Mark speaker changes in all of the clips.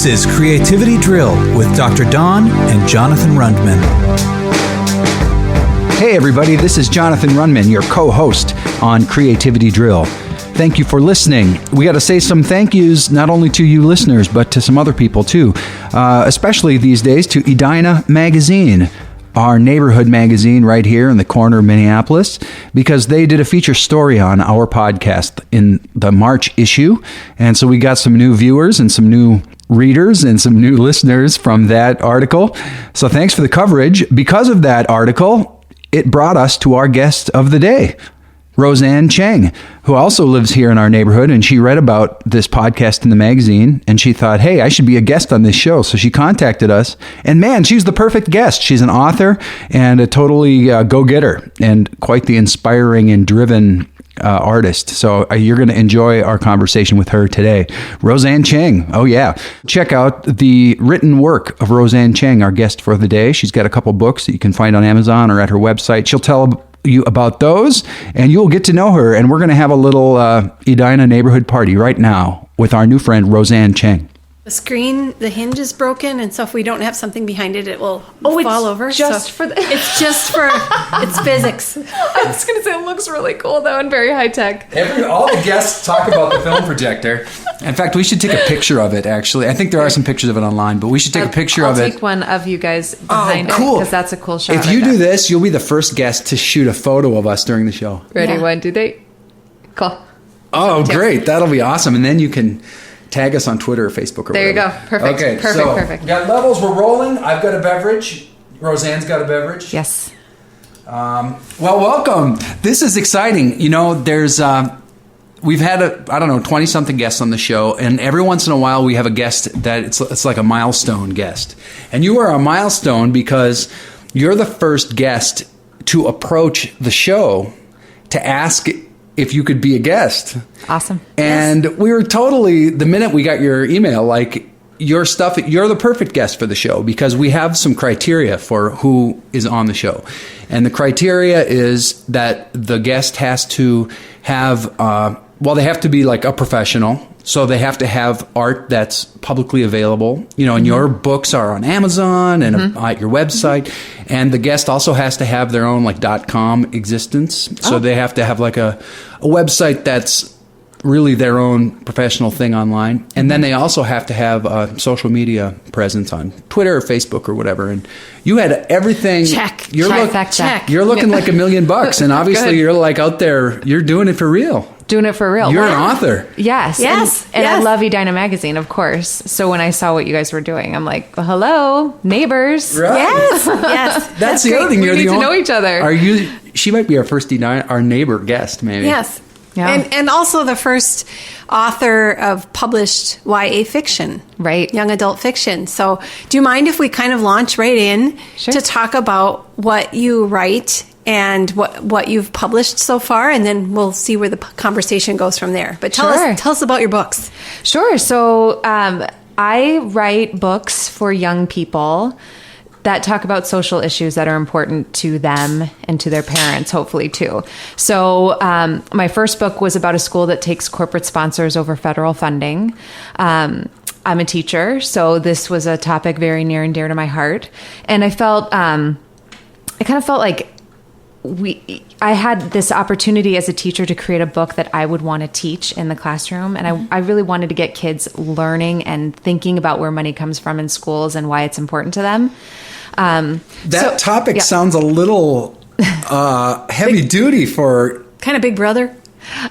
Speaker 1: This is Creativity Drill with Dr. Don and Jonathan Rundman.
Speaker 2: Hey everybody, this is Jonathan Rundman, your co-host on Creativity Drill. Thank you for listening. We got to say some thank yous not only to you listeners, but to some other people too, especially these days to Edina Magazine, our neighborhood magazine right here in the corner of Minneapolis, because they did a feature story on our podcast in the March issue. And so we got some new viewers and some new readers and some new listeners from that article. So thanks for the coverage. Because of that article, it brought us to our guest of the day, Roseanne Cheng, who also lives here in our neighborhood, and she read about this podcast in the magazine, and she thought, hey, I should be a guest on this show. So she contacted us, and man, she's the perfect guest. She's an author and a totally go-getter and quite the inspiring and driven artist. So you're going to enjoy our conversation with her today. Roseanne Cheng. Oh, yeah. Check out the written work of Roseanne Cheng, our guest for the day. She's got a couple books that you can find on Amazon or at her website. She'll tell you about those, and you'll get to know her. And we're going to have a little Edina neighborhood party right now with our new friend, Roseanne Cheng.
Speaker 3: The hinge is broken, and so if we don't have something behind it, it will fall over.
Speaker 4: It's just for
Speaker 3: it's physics.
Speaker 4: I was going to say it looks really cool though and very high tech.
Speaker 2: All the guests talk about the film projector. In fact, we should take a picture of it, actually. I think there are some pictures of it online, but we should take a picture of it.
Speaker 4: I'll take one of you guys behind it because that's a cool shot.
Speaker 2: If you do this, you'll be the first guest to shoot a photo of us during the show.
Speaker 4: Ready? 1, 2, 3. Cool.
Speaker 2: Oh, great. That'll be awesome. And then you can tag us on Twitter or Facebook or
Speaker 4: there
Speaker 2: whatever.
Speaker 4: You go. Perfect.
Speaker 2: Okay,
Speaker 4: Perfect.
Speaker 2: Got levels. We're rolling. I've got a beverage. Roseanne's got a beverage.
Speaker 4: Yes.
Speaker 2: Well, welcome. This is exciting. You know, there's we've had 20-something guests on the show, and every once in a while we have a guest that it's like a milestone guest. And you are a milestone because you're the first guest to approach the show to ask if you could be a guest.
Speaker 4: Awesome.
Speaker 2: And we were totally, the minute we got your email, like, your stuff, you're the perfect guest for the show because we have some criteria for who is on the show. And the criteria is that the guest has to have, they have to be like a professional. So they have to have art that's publicly available, and your books are on Amazon and at your website. And the guest also has to have their own .com existence. So they have to have like a website that's really their own professional thing online. And then they also have to have a social media presence on Twitter or Facebook or whatever. And you had everything.
Speaker 3: Check.
Speaker 2: You're looking like $1 million. And obviously you're like out there, you're doing it for real.
Speaker 4: Doing it for real.
Speaker 2: You're an author.
Speaker 4: Yes. And I love Edina Magazine, of course. So when I saw what you guys were doing, I'm like, well, hello, neighbors.
Speaker 2: Right.
Speaker 3: Yes.
Speaker 2: That's the other thing.
Speaker 4: We need to know each other.
Speaker 2: She might be our first our neighbor guest, maybe.
Speaker 3: Yes.
Speaker 4: Yeah.
Speaker 3: And also the first author of published YA fiction.
Speaker 4: Right.
Speaker 3: Young adult fiction. So do you mind if we kind of launch right in to talk about what you write and what you've published so far, and then we'll see where the conversation goes from there. But tell us about your books.
Speaker 4: Sure. So I write books for young people that talk about social issues that are important to them and to their parents, hopefully too. So my first book was about a school that takes corporate sponsors over federal funding. I'm a teacher, so this was a topic very near and dear to my heart. And I kind of felt like I had this opportunity as a teacher to create a book that I would want to teach in the classroom. And I really wanted to get kids learning and thinking about where money comes from in schools and why it's important to them.
Speaker 2: That topic sounds a little heavy duty for...
Speaker 3: Kind of Big Brother?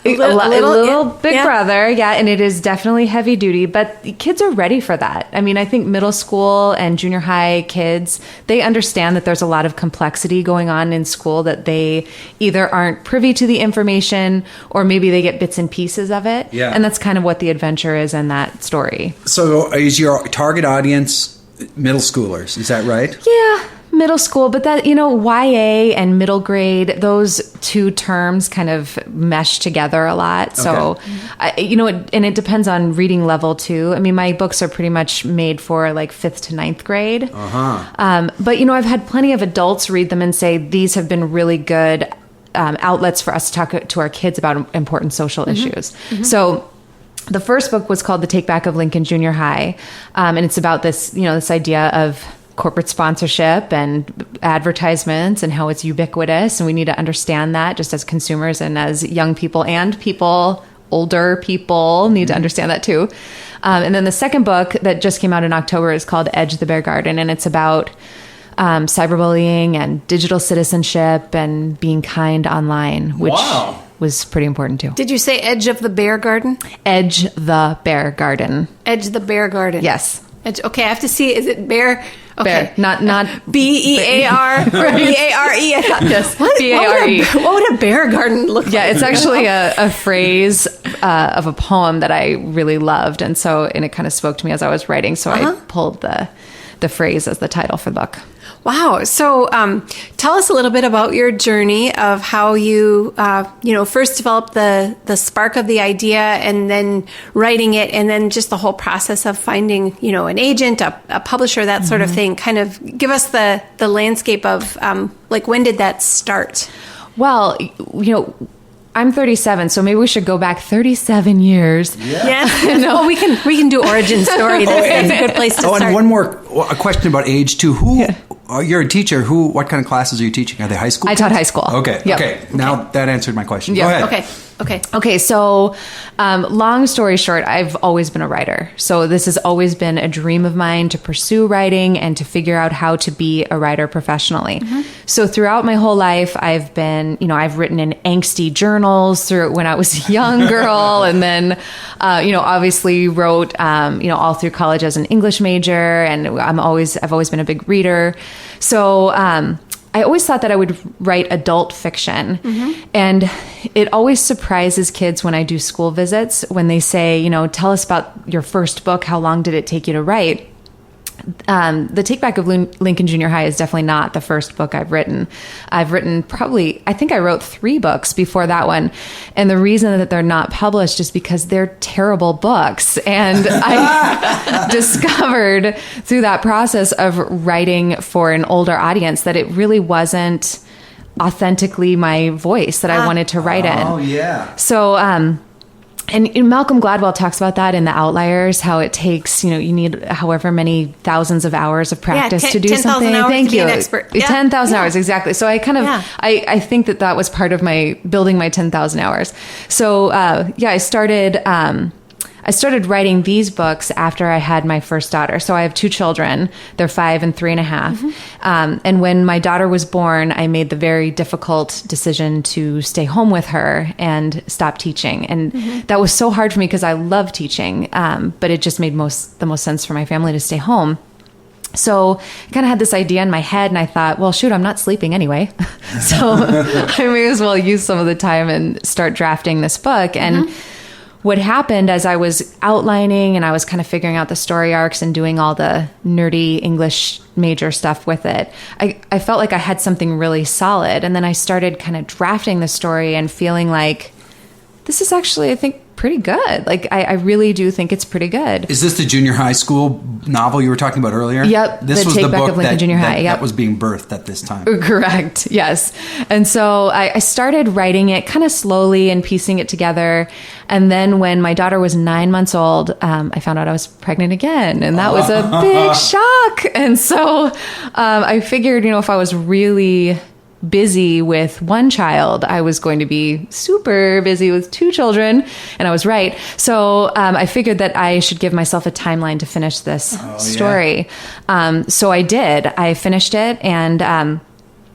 Speaker 4: A little Big Brother, and it is definitely heavy duty, but kids are ready for that. I mean, I think middle school and junior high kids, they understand that there's a lot of complexity going on in school, that they either aren't privy to the information or maybe they get bits and pieces of it. Yeah. And that's kind of what the adventure is in that story.
Speaker 2: So is your target audience middle schoolers? Is that right?
Speaker 4: Yeah. Middle school, but that, YA and middle grade, those two terms kind of mesh together a lot. So, and it depends on reading level too. I mean, my books are pretty much made for like 5th to 9th grade. But, I've had plenty of adults read them and say, these have been really good outlets for us to talk to our kids about important social issues. So the first book was called The Take Back of Lincoln Junior High. And it's about this, this idea of corporate sponsorship and advertisements and how it's ubiquitous. And we need to understand that just as consumers and as young people and older people need to understand that too. And then the second book that just came out in October is called Edge the Bear Garden. And it's about cyberbullying and digital citizenship and being kind online, which was pretty important too.
Speaker 3: Did you say Edge of the Bear Garden?
Speaker 4: Edge the Bear Garden.
Speaker 3: Edge the Bear Garden.
Speaker 4: Yes.
Speaker 3: Okay, I have to see. Is it bear? Okay.
Speaker 4: Bear, not
Speaker 3: B-E-A-R, B-A-R-E.
Speaker 4: Yes, B-A-R-E.
Speaker 3: What would a bear garden look like?
Speaker 4: Yeah, it's actually a phrase of a poem that I really loved, and it kind of spoke to me as I was writing. So I pulled the phrase as the title for the book.
Speaker 3: Wow. So tell us a little bit about your journey of how you, first developed the spark of the idea and then writing it and then just the whole process of finding, an agent, a publisher, that sort of thing. Kind of give us the landscape of when did that start?
Speaker 4: Well, I'm 37, so maybe we should go back 37 years.
Speaker 3: Yeah. Well, we can do origin story. That's a good place to start.
Speaker 2: And one more question about age too. You're a teacher. What kind of classes are you teaching? Are they high school?
Speaker 4: I taught high school.
Speaker 2: Okay.
Speaker 4: Yep.
Speaker 2: Okay. Now that answered my question.
Speaker 4: Yep.
Speaker 2: Go ahead.
Speaker 3: Okay.
Speaker 4: So, long story short, I've always been a writer. So this has always been a dream of mine to pursue writing and to figure out how to be a writer professionally. So throughout my whole life, I've been, I've written in angsty journals through when I was a young girl, and then, obviously wrote, all through college as an English major, and I've always been a big reader. So, I always thought that I would write adult fiction. And it always surprises kids when I do school visits when they say, tell us about your first book. How long did it take you to write? The Take Back of Lincoln Junior High is definitely not the first book I've written. I've written I think I wrote 3 books before that one. And the reason that they're not published is because they're terrible books. And I discovered through that process of writing for an older audience that it really wasn't authentically my voice that I wanted to write in.
Speaker 2: Oh, yeah.
Speaker 4: So, and Malcolm Gladwell talks about that in The Outliers, how it takes, you need however many thousands of hours of practice to do
Speaker 3: 10,000
Speaker 4: something.
Speaker 3: hours
Speaker 4: Thank
Speaker 3: to be
Speaker 4: you.
Speaker 3: an expert.
Speaker 4: 10,000 hours, exactly. So I I think that was part of my building my 10,000 hours. So, I started writing these books after I had my first daughter. So I have 2 children. They're 5 and 3.5. And when my daughter was born, I made the very difficult decision to stay home with her and stop teaching. And that was so hard for me because I love teaching, but it just made the most sense for my family to stay home. So I kind of had this idea in my head, and I thought, well, shoot, I'm not sleeping anyway. So I may as well use some of the time and start drafting this book. And what happened as I was outlining and I was kind of figuring out the story arcs and doing all the nerdy English major stuff with it, I felt like I had something really solid. And then I started kind of drafting the story and feeling like this is actually, I think, pretty good. Like, I really do think it's pretty good.
Speaker 2: Is this the junior high school novel you were talking about earlier?
Speaker 4: Yep.
Speaker 2: This was
Speaker 4: Take
Speaker 2: the
Speaker 4: Back
Speaker 2: book
Speaker 4: of Lincoln Junior High.
Speaker 2: that was being birthed at this time.
Speaker 4: Correct. Yes. And so I started writing it kind of slowly and piecing it together. And then when my daughter was 9 months old, I found out I was pregnant again. And that was a big shock. And so I figured, if I was really busy with one child, I was going to be super busy with 2 children, and I was right. So I figured that I should give myself a timeline to finish this story. Yeah. So I did. I finished it, and kind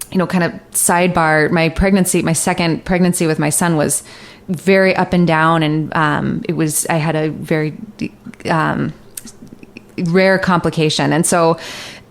Speaker 4: of sidebar, my second pregnancy with my son was very up and down, and I had a very rare complication, and so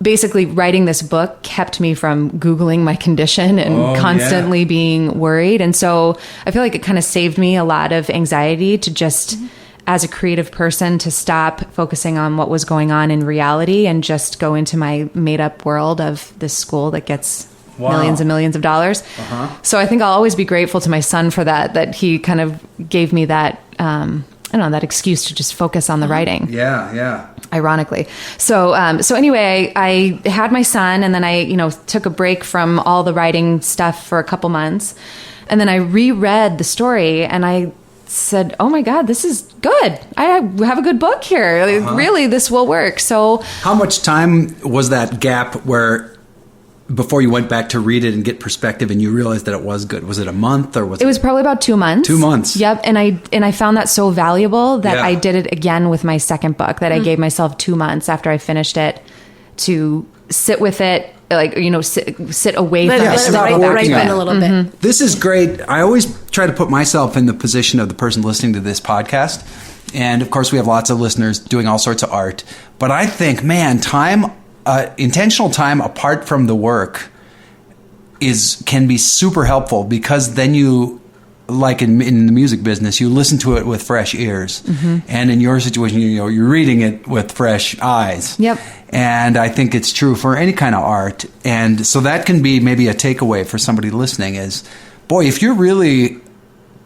Speaker 4: basically writing this book kept me from Googling my condition and constantly being worried. And so I feel like it kind of saved me a lot of anxiety to just, as a creative person, to stop focusing on what was going on in reality and just go into my made up world of this school that gets millions and millions of dollars. So I think I'll always be grateful to my son for that he kind of gave me that, that excuse to just focus on the writing.
Speaker 2: Yeah.
Speaker 4: Ironically. So anyway, I had my son, and then I, took a break from all the writing stuff for a couple months. And then I reread the story, and I said, oh my God, this is good. I have a good book here. Really, this will work. So
Speaker 2: how much time was that gap where before you went back to read it and get perspective and you realized that it was good? Was it a month or was it?
Speaker 4: It was probably about 2 months.
Speaker 2: 2 months.
Speaker 4: Yep. And I found that so valuable that
Speaker 2: Yeah.
Speaker 4: I did it again with my second book, that I gave myself 2 months after I finished it to sit with it, like, sit away from it.
Speaker 3: Let
Speaker 2: stop
Speaker 3: it
Speaker 2: working
Speaker 3: ripen
Speaker 2: on it.
Speaker 3: a little bit.
Speaker 2: This is great. I always try to put myself in the position of the person listening to this podcast. And of course, we have lots of listeners doing all sorts of art. But I think, man, intentional time apart from the work can be super helpful, because then you, like in the music business, you listen to it with fresh ears. And in your situation, you're reading it with fresh eyes.
Speaker 4: Yep.
Speaker 2: And I think it's true for any kind of art. And so that can be maybe a takeaway for somebody listening is, boy, if you're really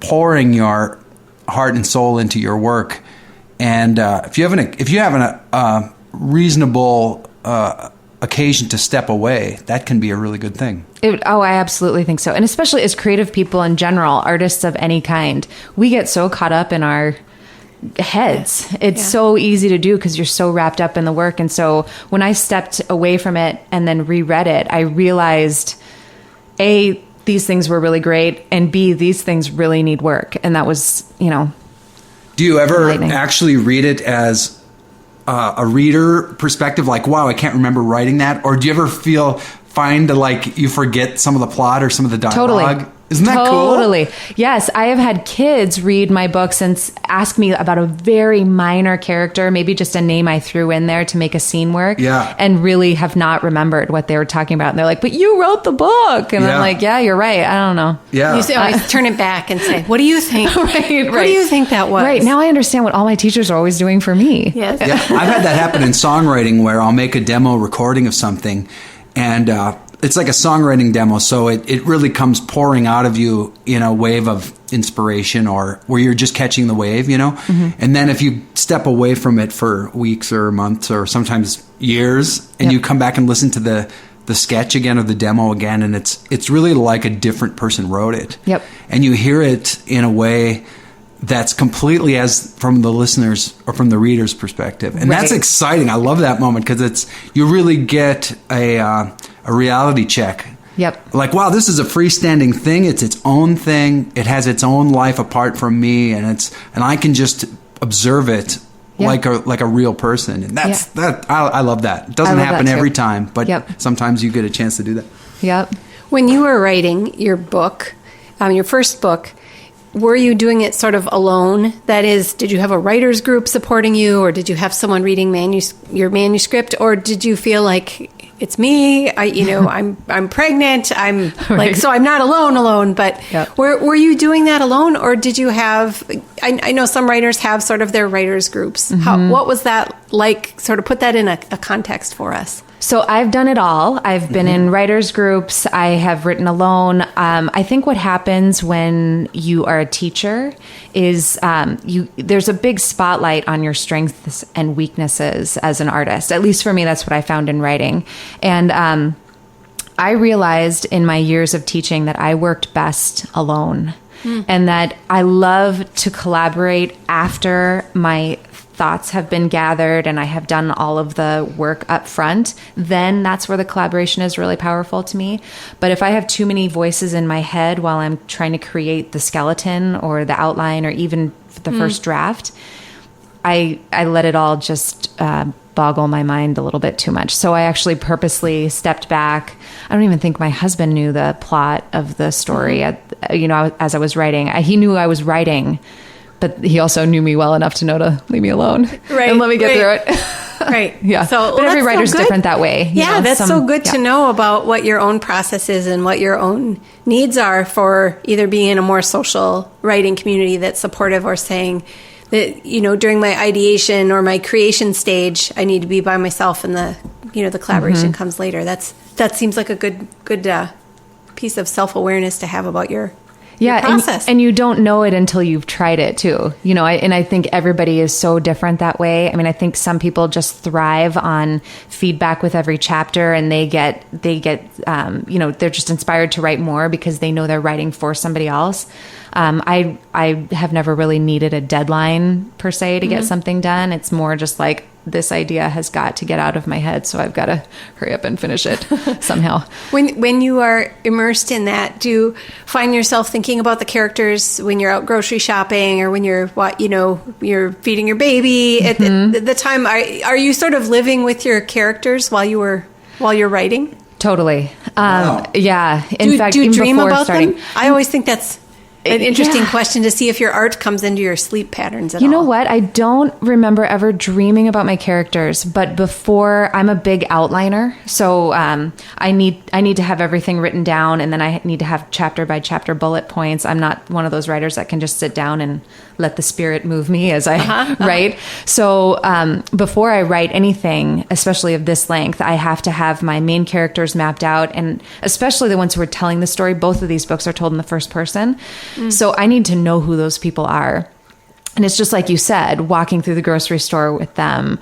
Speaker 2: pouring your heart and soul into your work, and if you have a reasonable occasion to step away, that can be a really good thing.
Speaker 4: I absolutely think so. And especially as creative people in general, artists of any kind, we get so caught up in our heads. It's so easy to do because you're so wrapped up in the work. And so when I stepped away from it and then reread it, I realized, A, these things were really great, and B, these things really need work. And that was,
Speaker 2: Do you ever
Speaker 4: enlightening.
Speaker 2: actually read it as a reader perspective, like, wow, I can't remember writing that? Or do you ever find like you forget some of the plot or some of the dialogue?
Speaker 4: Totally.
Speaker 2: Isn't that cool?
Speaker 4: Totally. Yes. I have had kids read my books and ask me about a very minor character, maybe just a name I threw in there to make a scene work.
Speaker 2: Yeah.
Speaker 4: And really have not remembered what they were talking about. And they're like, but you wrote the book. And I'm like, yeah, you're right. I don't know.
Speaker 2: Yeah.
Speaker 3: You always turn it back and say, what do you think?
Speaker 4: Right.
Speaker 3: What do you think that was?
Speaker 4: Right. Now I understand what all my teachers are always doing for me.
Speaker 3: Yes.
Speaker 2: Yeah, I've had that happen in songwriting where I'll make a demo recording of something, and it's like a songwriting demo, so it really comes pouring out of you in a wave of inspiration, or where you're just catching the wave, And then if you step away from it for weeks or months or sometimes years, and you come back and listen to the sketch again or the demo again, and it's really like a different person wrote it.
Speaker 4: Yep.
Speaker 2: And you hear it in a way that's completely as from the listeners or from the reader's perspective. And that's exciting. I love that moment, because you really get a reality check.
Speaker 4: Yep.
Speaker 2: Like, wow, this is a freestanding thing. It's its own thing. It has its own life apart from me, and I can just observe it like a real person. And I love that. It doesn't happen every time, but sometimes you get a chance to do that.
Speaker 4: Yep.
Speaker 3: When you were writing your book, your first book, were you doing it sort of alone? That is, did you have a writer's group supporting you, or did you have someone reading your manuscript, or did you feel like it's me? I'm pregnant. I'm like, so I'm not alone. But were you doing that alone, or did you have? I know some writers have sort of their writers groups. What was that like? Sort of put that in a context for us.
Speaker 4: So I've done it all. I've been in writers groups. I have written alone. I think what happens when you are a teacher is there's a big spotlight on your strengths and weaknesses as an artist. At least for me, that's what I found in writing. And I realized in my years of teaching that I worked best alone, and that I love to collaborate after my thoughts have been gathered and I have done all of the work up front. Then that's where the collaboration is really powerful to me. But if I have too many voices in my head while I'm trying to create the skeleton or the outline or even the first draft, I let it all just boggle my mind a little bit too much. So I actually purposely stepped back. I don't even think my husband knew the plot of the story as I was writing. He knew I was writing, but he also knew me well enough to know to leave me alone and let me get through it.
Speaker 3: Right.
Speaker 4: Yeah.
Speaker 3: So,
Speaker 4: but every writer's different that way.
Speaker 3: That's so good to know about what your own process is and what your own needs are for either being in a more social writing community that's supportive, or saying that, during my ideation or my creation stage, I need to be by myself, and the collaboration comes later. That seems like a good piece of self-awareness to have about your
Speaker 4: Yeah,
Speaker 3: process.
Speaker 4: and you don't know it until you've tried it too. I think everybody is so different that way. I mean, I think some people just thrive on feedback with every chapter, and they get they're just inspired to write more because they know they're writing for somebody else. I have never really needed a deadline per se to get something done. It's more just like, this idea has got to get out of my head, so I've got to hurry up and finish it somehow.
Speaker 3: When you are immersed in that, do you find yourself thinking about the characters when you're out grocery shopping or when you're you're feeding your baby at the time? Are you sort of living with your characters while you're writing?
Speaker 4: Totally.
Speaker 2: Wow.
Speaker 4: Yeah.
Speaker 3: Do you dream about
Speaker 4: starting,
Speaker 3: them? I always think that's an interesting question to see if your art comes into your sleep patterns at all.
Speaker 4: You know what? I don't remember ever dreaming about my characters, but before, I'm a big outliner. So I need to have everything written down, and then I need to have chapter by chapter bullet points. I'm not one of those writers that can just sit down and let the spirit move me as I write. So before I write anything, especially of this length, I have to have my main characters mapped out, and especially the ones who are telling the story. Both of these books are told in the first person. So I need to know who those people are. And it's just like you said, walking through the grocery store with them,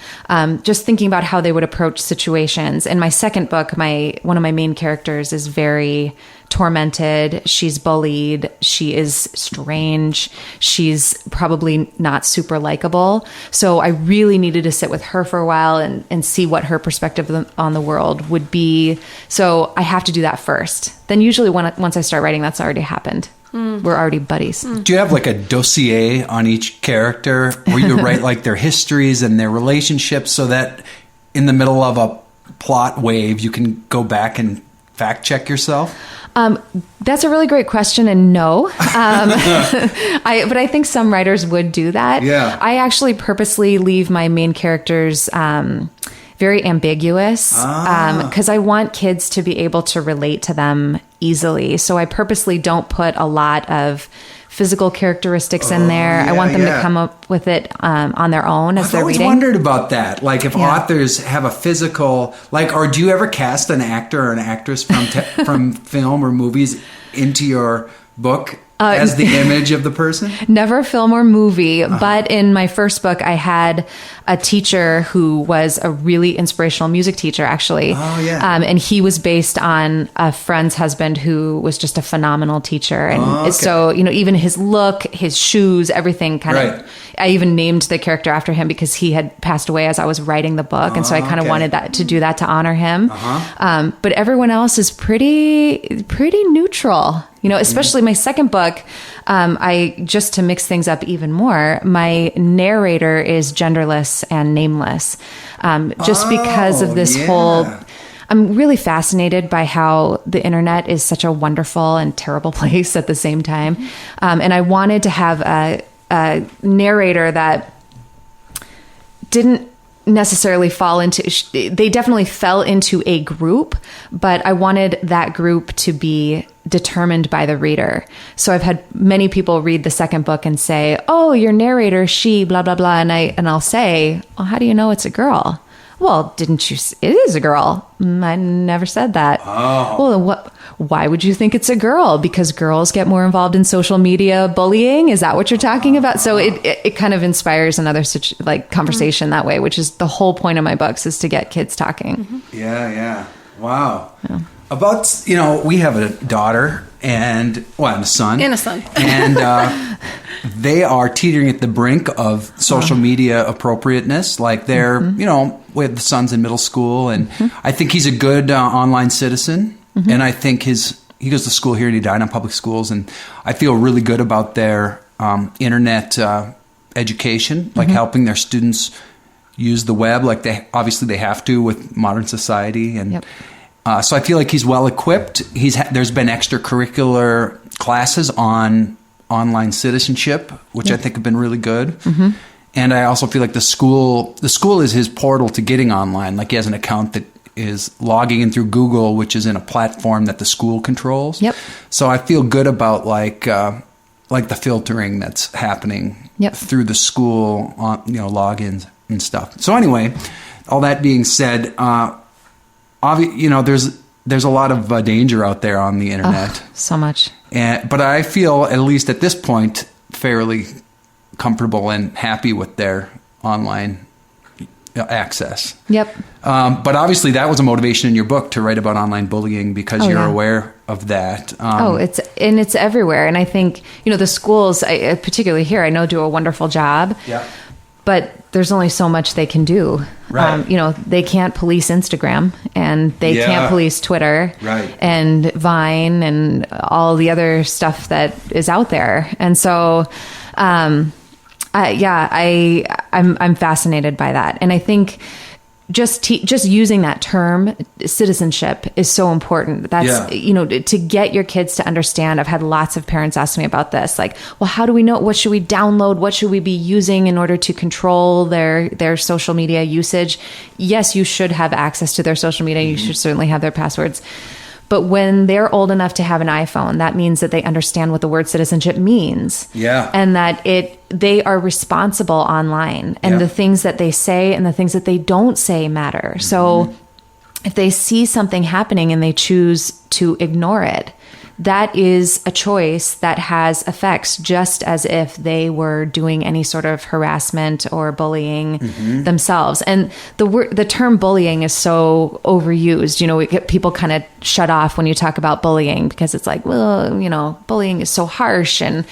Speaker 4: just thinking about how they would approach situations. In my second book, one of my main characters is very tormented. She's bullied. She is strange. She's probably not super likable. So I really needed to sit with her for a while and see what her perspective on the world would be. So I have to do that first. Then usually once I start writing, that's already happened. We're already buddies.
Speaker 2: Do you have like a dossier on each character where you write like their histories and their relationships so that in the middle of a plot wave, you can go back and fact check yourself?
Speaker 4: That's a really great question, and no. But I think some writers would do that.
Speaker 2: Yeah.
Speaker 4: I actually purposely leave my main characters very ambiguous because I want kids to be able to relate to them easily. So I purposely don't put a lot of physical characteristics in there. I want them to come up with it on their own as they're reading.
Speaker 2: I've always wondered about that. Like if authors have a physical, or do you ever cast an actor or an actress from film or movies into your book as the image of the person?
Speaker 4: Never film or movie, but in my first book, I had a teacher who was a really inspirational music teacher, actually.
Speaker 2: Oh, yeah.
Speaker 4: And he was based on a friend's husband who was just a phenomenal teacher. And so, even his look, his shoes, everything kind of... I even named the character after him because he had passed away as I was writing the book. And so I kind of wanted to do that to honor him. But everyone else is pretty neutral. Especially my second book, just to mix things up even more, my narrator is genderless and nameless. Just because of this whole... I'm really fascinated by how the internet is such a wonderful and terrible place at the same time. And I wanted to have a narrator that didn't necessarily they definitely fell into a group, but I wanted that group to be determined by the reader. So I've had many people read the second book and say, "Oh, your narrator, she blah blah blah," and I'll say, "Well, how do you know it's a girl?" "Well, didn't you? It is a girl." "I never said that."
Speaker 2: Oh.
Speaker 4: "Well, then why would you think it's a girl? Because girls get more involved in social media bullying? Is that what you're talking about?" So it kind of inspires another conversation that way, which is the whole point of my books, is to get kids talking.
Speaker 2: Yeah. Wow. Yeah. About, we have a daughter and a son.
Speaker 3: And a son.
Speaker 2: And they are teetering at the brink of social media appropriateness. Like they're, we have the son's in middle school, and I think he's a good online citizen. And I think he goes to school here in Edina Public Schools, and I feel really good about their internet education, like helping their students use the web, like they have to with modern society. And so I feel like he's well equipped. There's been extracurricular classes on online citizenship, which I think have been really good. And I also feel like the school is his portal to getting online. Like he has an account that is logging in through Google, which is in a platform that the school controls. So I feel good about like the filtering that's happening through the school, logins and stuff. So anyway, all that being said, there's a lot of danger out there on the internet.
Speaker 4: So much.
Speaker 2: But I feel, at least at this point, fairly comfortable and happy with their online access.
Speaker 4: Yep.
Speaker 2: But obviously that was a motivation in your book to write about online bullying because you're aware of that.
Speaker 4: It's everywhere. And I think, the schools, particularly here, I know do a wonderful job.
Speaker 2: Yeah.
Speaker 4: But there's only so much they can do.
Speaker 2: Right.
Speaker 4: They can't police Instagram, and they can't police Twitter,
Speaker 2: right,
Speaker 4: and Vine, and all the other stuff that is out there. And so, I'm fascinated by that. And I think just using that term citizenship is so important. That's, to get your kids to understand. I've had lots of parents ask me about this. Like, well, how do we know? What should we download? What should we be using in order to control their social media usage? Yes, you should have access to their social media. You should certainly have their passwords. But when they're old enough to have an iPhone, that means that they understand what the word citizenship means.
Speaker 2: Yeah.
Speaker 4: And that they are responsible online, and the things that they say and the things that they don't say matter. Mm-hmm. So if they see something happening and they choose to ignore it, that is a choice that has effects, just as if they were doing any sort of harassment or bullying themselves. And the term bullying is so overused. People kind of shut off when you talk about bullying because it's like, well, bullying is so harsh, and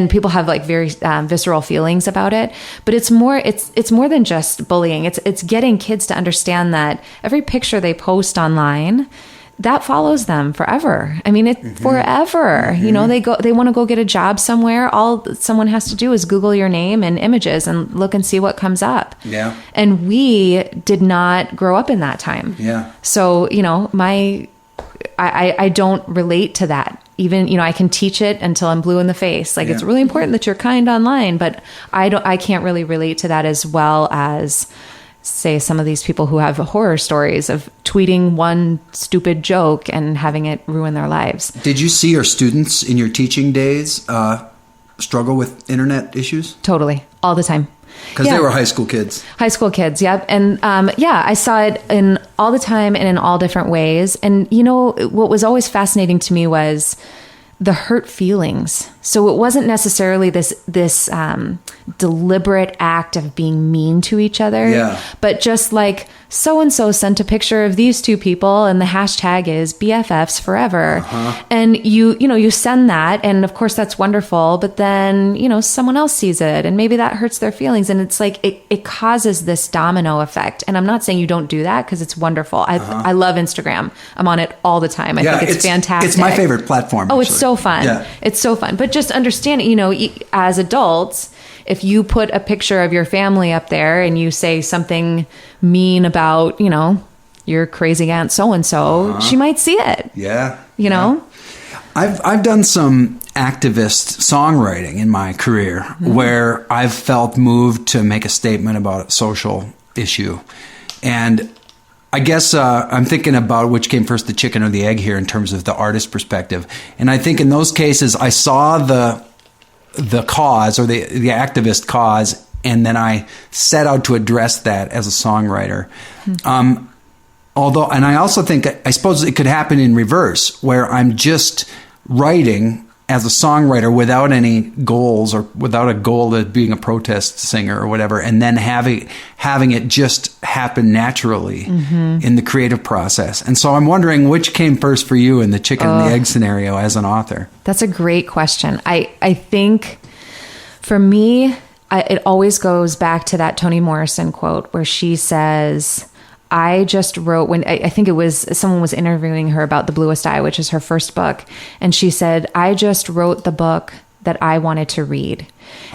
Speaker 4: people have like very visceral feelings about it. But it's more than just bullying. It's getting kids to understand that every picture they post online, that follows them forever. I mean, forever. They want to go get a job somewhere. All someone has to do is Google your name and images and look and see what comes up.
Speaker 2: Yeah.
Speaker 4: And we did not grow up in that time.
Speaker 2: Yeah.
Speaker 4: So, I don't relate to that. Even, I can teach it until I'm blue in the face. Like, it's really important that you're kind online, but I can't really relate to that as well as, say, some of these people who have horror stories of tweeting one stupid joke and having it ruin their lives.
Speaker 2: Did you see your students in your teaching days struggle with internet issues?
Speaker 4: Totally. All the time.
Speaker 2: Because they were high school kids.
Speaker 4: High school kids, yep. And I saw it in all the time and in all different ways. And, what was always fascinating to me was the hurt feelings. So it wasn't necessarily this deliberate act of being mean to each other, but just like so-and-so sent a picture of these two people and the hashtag is BFFs forever. And you send that, and of course that's wonderful, but then, someone else sees it and maybe that hurts their feelings. And it's like, it causes this domino effect. And I'm not saying you don't do that, because it's wonderful. I love Instagram. I'm on it all the time. I think it's fantastic.
Speaker 2: It's my favorite platform.
Speaker 4: Oh, it's so fun. Yeah. It's so fun. But just understanding, as adults, if you put a picture of your family up there and you say something mean about, your crazy aunt so-and-so, she might see it.
Speaker 2: Yeah.
Speaker 5: I've done some activist songwriting in my career where I've felt moved to make a statement about a social issue. And I guess I'm thinking about which came first, the chicken or the egg here, in terms of the artist perspective. And I think in those cases, I saw the cause, or the activist cause, and then I set out to address that as a songwriter. And I also think, I suppose it could happen in reverse, where I'm just writing as a songwriter without any goals, or without a goal of being a protest singer or whatever, and then having it just happen naturally in the creative process. And so I'm wondering which came first for you in the chicken and the egg scenario as an author.
Speaker 4: That's a great question. I think for me, it always goes back to that Toni Morrison quote where she says, I just wrote, when I think it was someone was interviewing her about The Bluest Eye, which is her first book. And she said, I just wrote the book that I wanted to read.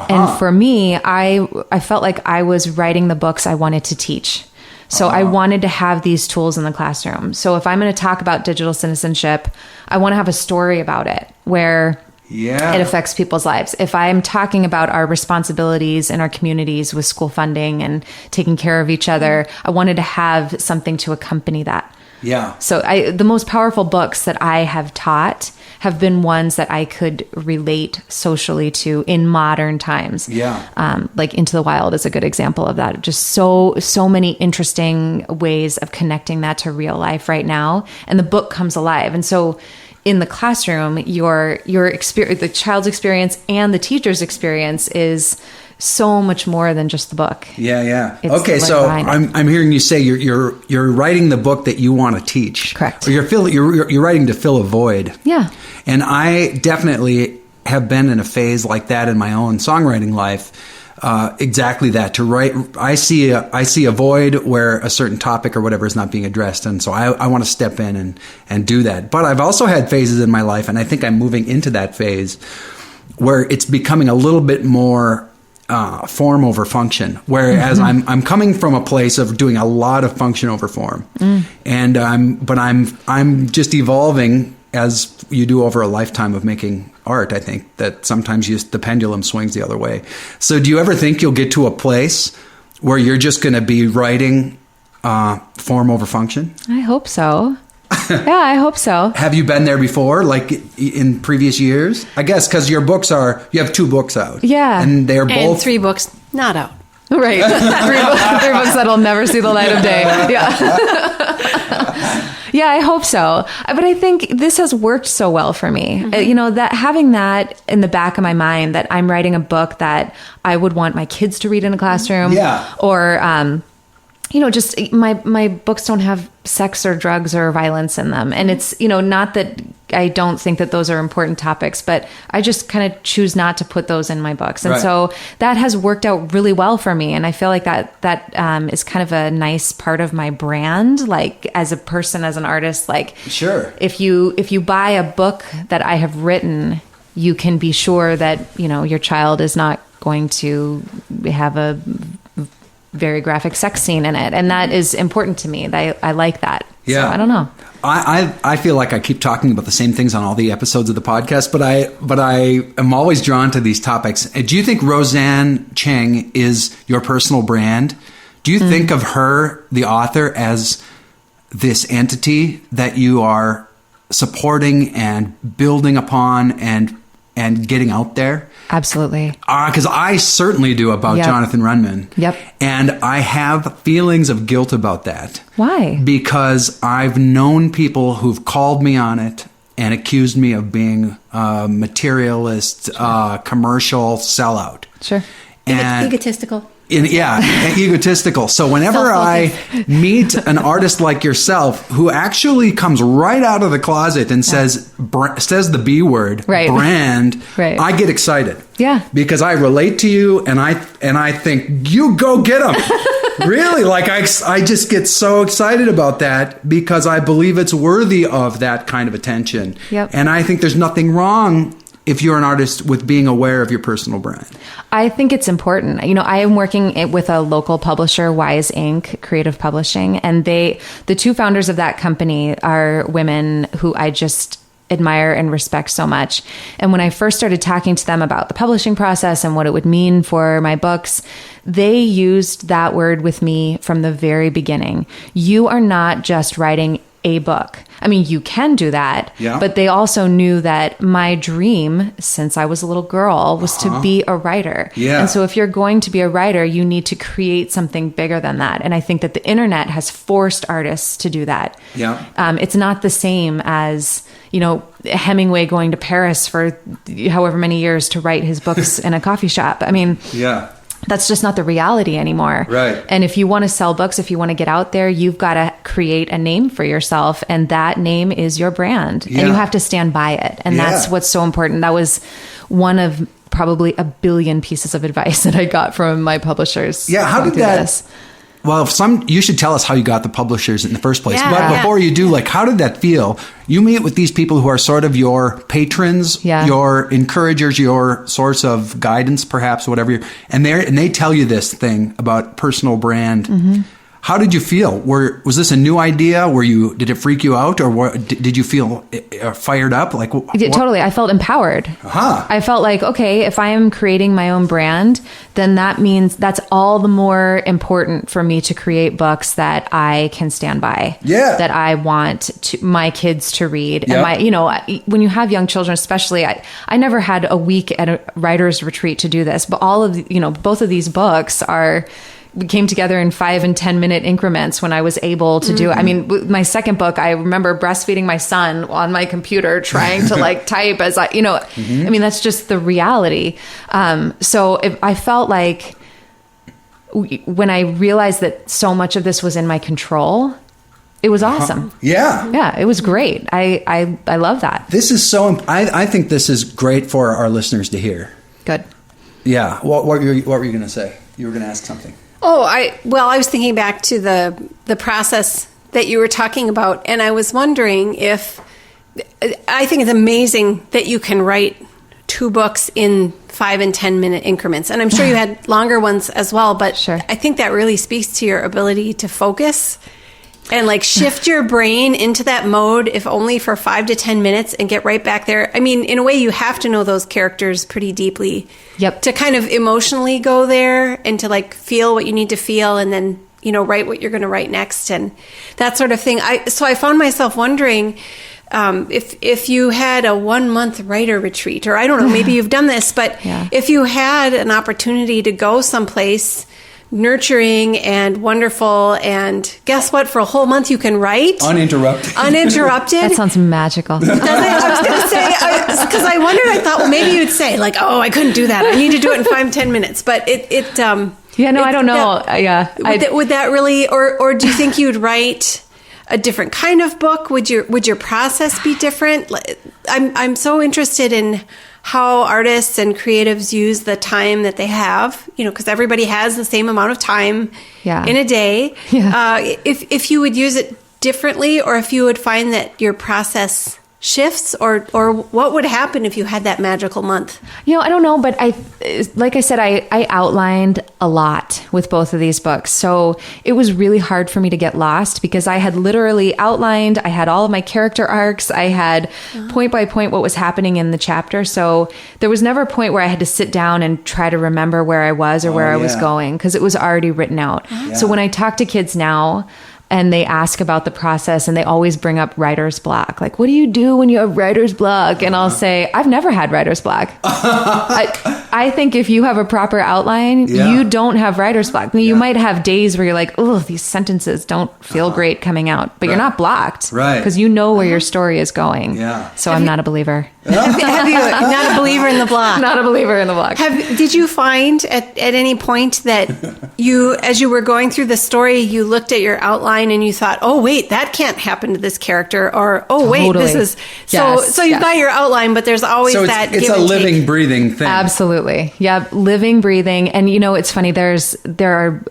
Speaker 4: And for me, I felt like I was writing the books I wanted to teach. So I wanted to have these tools in the classroom. So if I'm going to talk about digital citizenship, I want to have a story about it where it affects people's lives. If I'm talking about our responsibilities in our communities with school funding and taking care of each other, I wanted to have something to accompany that.
Speaker 5: Yeah.
Speaker 4: So the most powerful books that I have taught have been ones that I could relate socially to in modern times.
Speaker 5: Yeah.
Speaker 4: Like Into the Wild is a good example of that. Just so many interesting ways of connecting that to real life right now. And the book comes alive. And so in the classroom, your experience, the child's experience and the teacher's experience is so much more than just the book.
Speaker 5: Yeah.
Speaker 4: It's
Speaker 5: Okay, so I'm hearing you say you're writing the book that you want to teach.
Speaker 4: Correct.
Speaker 5: Or you're writing to fill a void.
Speaker 4: Yeah.
Speaker 5: And I definitely have been in a phase like that in my own songwriting life. Exactly that. To write, I see a void where a certain topic or whatever is not being addressed, and so I want to step in and do that. But I've also had phases in my life, and I think I'm moving into that phase where it's becoming a little bit more form over function, whereas I'm coming from a place of doing a lot of function over form, and I'm just evolving as you do over a lifetime of making art. I think that sometimes the pendulum swings the other way. So do you ever think you'll get to a place where you're just going to be writing form over function?
Speaker 4: I hope so. Yeah, I hope so.
Speaker 5: Have you been there before, like in previous years? I guess because you have 2 books out.
Speaker 4: Yeah.
Speaker 5: And they're both...
Speaker 3: And 3 books not out.
Speaker 4: Right. 3 books that'll never see the light of day. Yeah. Yeah, I hope so. But I think this has worked so well for me. You know, that having that in the back of my mind, that I'm writing a book that I would want my kids to read in a classroom.
Speaker 5: Yeah.
Speaker 4: Or, you know, just my books don't have sex or drugs or violence in them. And it's, you know, not that I don't think that those are important topics, but I just kind of choose not to put those in my books. And so that has worked out really well for me. And I feel like that is kind of a nice part of my brand, like as a person, as an artist. Like,
Speaker 5: sure,
Speaker 4: if you buy a book that I have written, you can be sure that, you know, your child is not going to have a very graphic sex scene in it, and that is important to me. I like that.
Speaker 5: Yeah,
Speaker 4: so, I don't know.
Speaker 5: I feel like I keep talking about the same things on all the episodes of the podcast, but I am always drawn to these topics. Do you think Roseanne Cheng is your personal brand? Do you think of her, the author, as this entity that you are supporting and building upon and getting out there?
Speaker 4: Absolutely.
Speaker 5: Because I certainly do about Jonathan Runman.
Speaker 4: Yep.
Speaker 5: And I have feelings of guilt about that.
Speaker 4: Why?
Speaker 5: Because I've known people who've called me on it and accused me of being a materialist, commercial sellout.
Speaker 4: Sure.
Speaker 5: And
Speaker 3: egotistical.
Speaker 5: Egotistical. So whenever I meet an artist like yourself who actually comes right out of the closet and says the B word, brand, I get excited.
Speaker 4: Yeah.
Speaker 5: Because I relate to you and I think, you go get them. Really, like I just get so excited about that because I believe it's worthy of that kind of attention.
Speaker 4: Yep.
Speaker 5: And I think there's nothing wrong if you're an artist with being aware of your personal brand.
Speaker 4: I think it's important. You know, I am working with a local publisher, Wise Inc., Creative Publishing, and the 2 founders of that company are women who I just admire and respect so much. And when I first started talking to them about the publishing process and what it would mean for my books, they used that word with me from the very beginning. You are not just writing a book. I mean, you can do that, but they also knew that my dream since I was a little girl was to be a writer. Yeah. And so if you're going to be a writer, you need to create something bigger than that. And I think that the internet has forced artists to do that. Yeah. It's not the same as, you know, Hemingway going to Paris for however many years to write his books in a coffee shop. I mean, that's just not the reality anymore. Right. And if you want to sell books, if you want to get out there, you've got to create a name for yourself. And that name is your brand. Yeah. And you have to stand by it. And that's what's so important. That was one of probably a billion pieces of advice that I got from my publishers.
Speaker 5: Yeah. How did that... Well, you should tell us how you got the publishers in the first place. But before you do, like, how did that feel? You meet with these people who are sort of your patrons, your encouragers, your source of guidance, perhaps, whatever. And they tell you this thing about personal brand. Mm-hmm. How did you feel? Was this a new idea? Did it freak you out, or did you feel fired up? Like
Speaker 4: totally, I felt empowered. I felt like, okay, if I am creating my own brand, then that means that's all the more important for me to create books that I can stand by.
Speaker 5: Yeah,
Speaker 4: that I want my kids to read.
Speaker 5: Yep.
Speaker 4: And when you have young children, especially, I never had a week at a writer's retreat to do this, but all of both of these books we came together in 5 and 10 minute increments when I was able to do it. I mean, with my second book, I remember breastfeeding my son on my computer, trying to type as I mean, that's just the reality. So I felt like when I realized that so much of this was in my control, it was awesome. Yeah, it was great. I love that.
Speaker 5: This is I think this is great for our listeners to hear.
Speaker 4: Good.
Speaker 5: Yeah. What were you going to say? You were going to ask something.
Speaker 3: Oh, I was thinking back to the process that you were talking about, and I was wondering if I think it's amazing that you can write 2 books in 5 and 10 minute increments, and I'm sure you had longer ones as well. But
Speaker 4: sure.
Speaker 3: I think that really speaks to your ability to focus and shift your brain into that mode, if only for 5 to 10 minutes, and get right back there. I mean, in a way, you have to know those characters pretty deeply.
Speaker 4: Yep.
Speaker 3: To kind of emotionally go there and to feel what you need to feel, and then, write what you're going to write next and that sort of thing. So I found myself wondering if you had a 1-month writer retreat, or I don't know, maybe you've done this, but if you had an opportunity to go someplace nurturing and wonderful, and guess what? For a whole month you can write uninterrupted.
Speaker 4: That sounds magical.
Speaker 3: Doesn't it? I was going to say, because I wondered. I thought, well, maybe you'd say oh, I couldn't do that. I need to do it in 5-10 minutes. But
Speaker 4: I don't know.
Speaker 3: Would that really, or do you think you'd write a different kind of book? Would your process be different? I'm so interested in how artists and creatives use the time that they have, because everybody has the same amount of time in a day. Yeah. If you would use it differently, or if you would find that your process shifts, or what would happen if you had that magical month?
Speaker 4: I don't know, but like I said, I outlined a lot with both of these books. So it was really hard for me to get lost, because I had literally outlined, I had all of my character arcs, I had point by point what was happening in the chapter. So there was never a point where I had to sit down and try to remember where I was or where I was going, because it was already written out. Yeah. So when I talk to kids now, and they ask about the process, and they always bring up writer's block. What do you do when you have writer's block? And I'll say, I've never had writer's block. I think if you have a proper outline, you don't have writer's block. You might have days where you're like, oh, these sentences don't feel great coming out, but you're not blocked. Right. Because you know where your story is going. Yeah. So I'm not a believer.
Speaker 3: Have you not a believer in the block?
Speaker 4: Not a believer in the block.
Speaker 3: Did you find at any point that as you were going through the story, you looked at your outline and you thought, oh wait, that can't happen to this character, or oh wait, this is so you've got your outline, but there's always that.
Speaker 5: It's a living, breathing thing.
Speaker 4: Absolutely, yeah, living, breathing, and it's funny. There are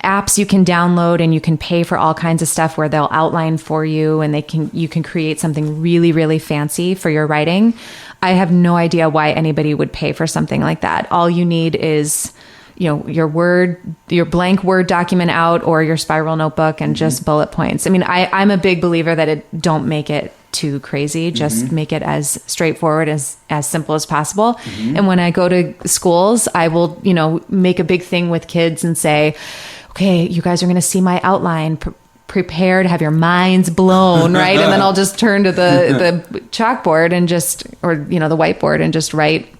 Speaker 4: apps you can download, and you can pay for all kinds of stuff where they'll outline for you, and you can create something really, really fancy for your writing. I have no idea why anybody would pay for something like that. All you need is your blank Word document out, or your spiral notebook, and just bullet points. I mean, I'm a big believer that don't make it too crazy. Just make it as straightforward, as simple as possible. And when I go to schools, I will, make a big thing with kids and say, okay, you guys are going to see my outline. Prepare to have your minds blown, right? And then I'll just turn to the chalkboard and or the whiteboard, and just write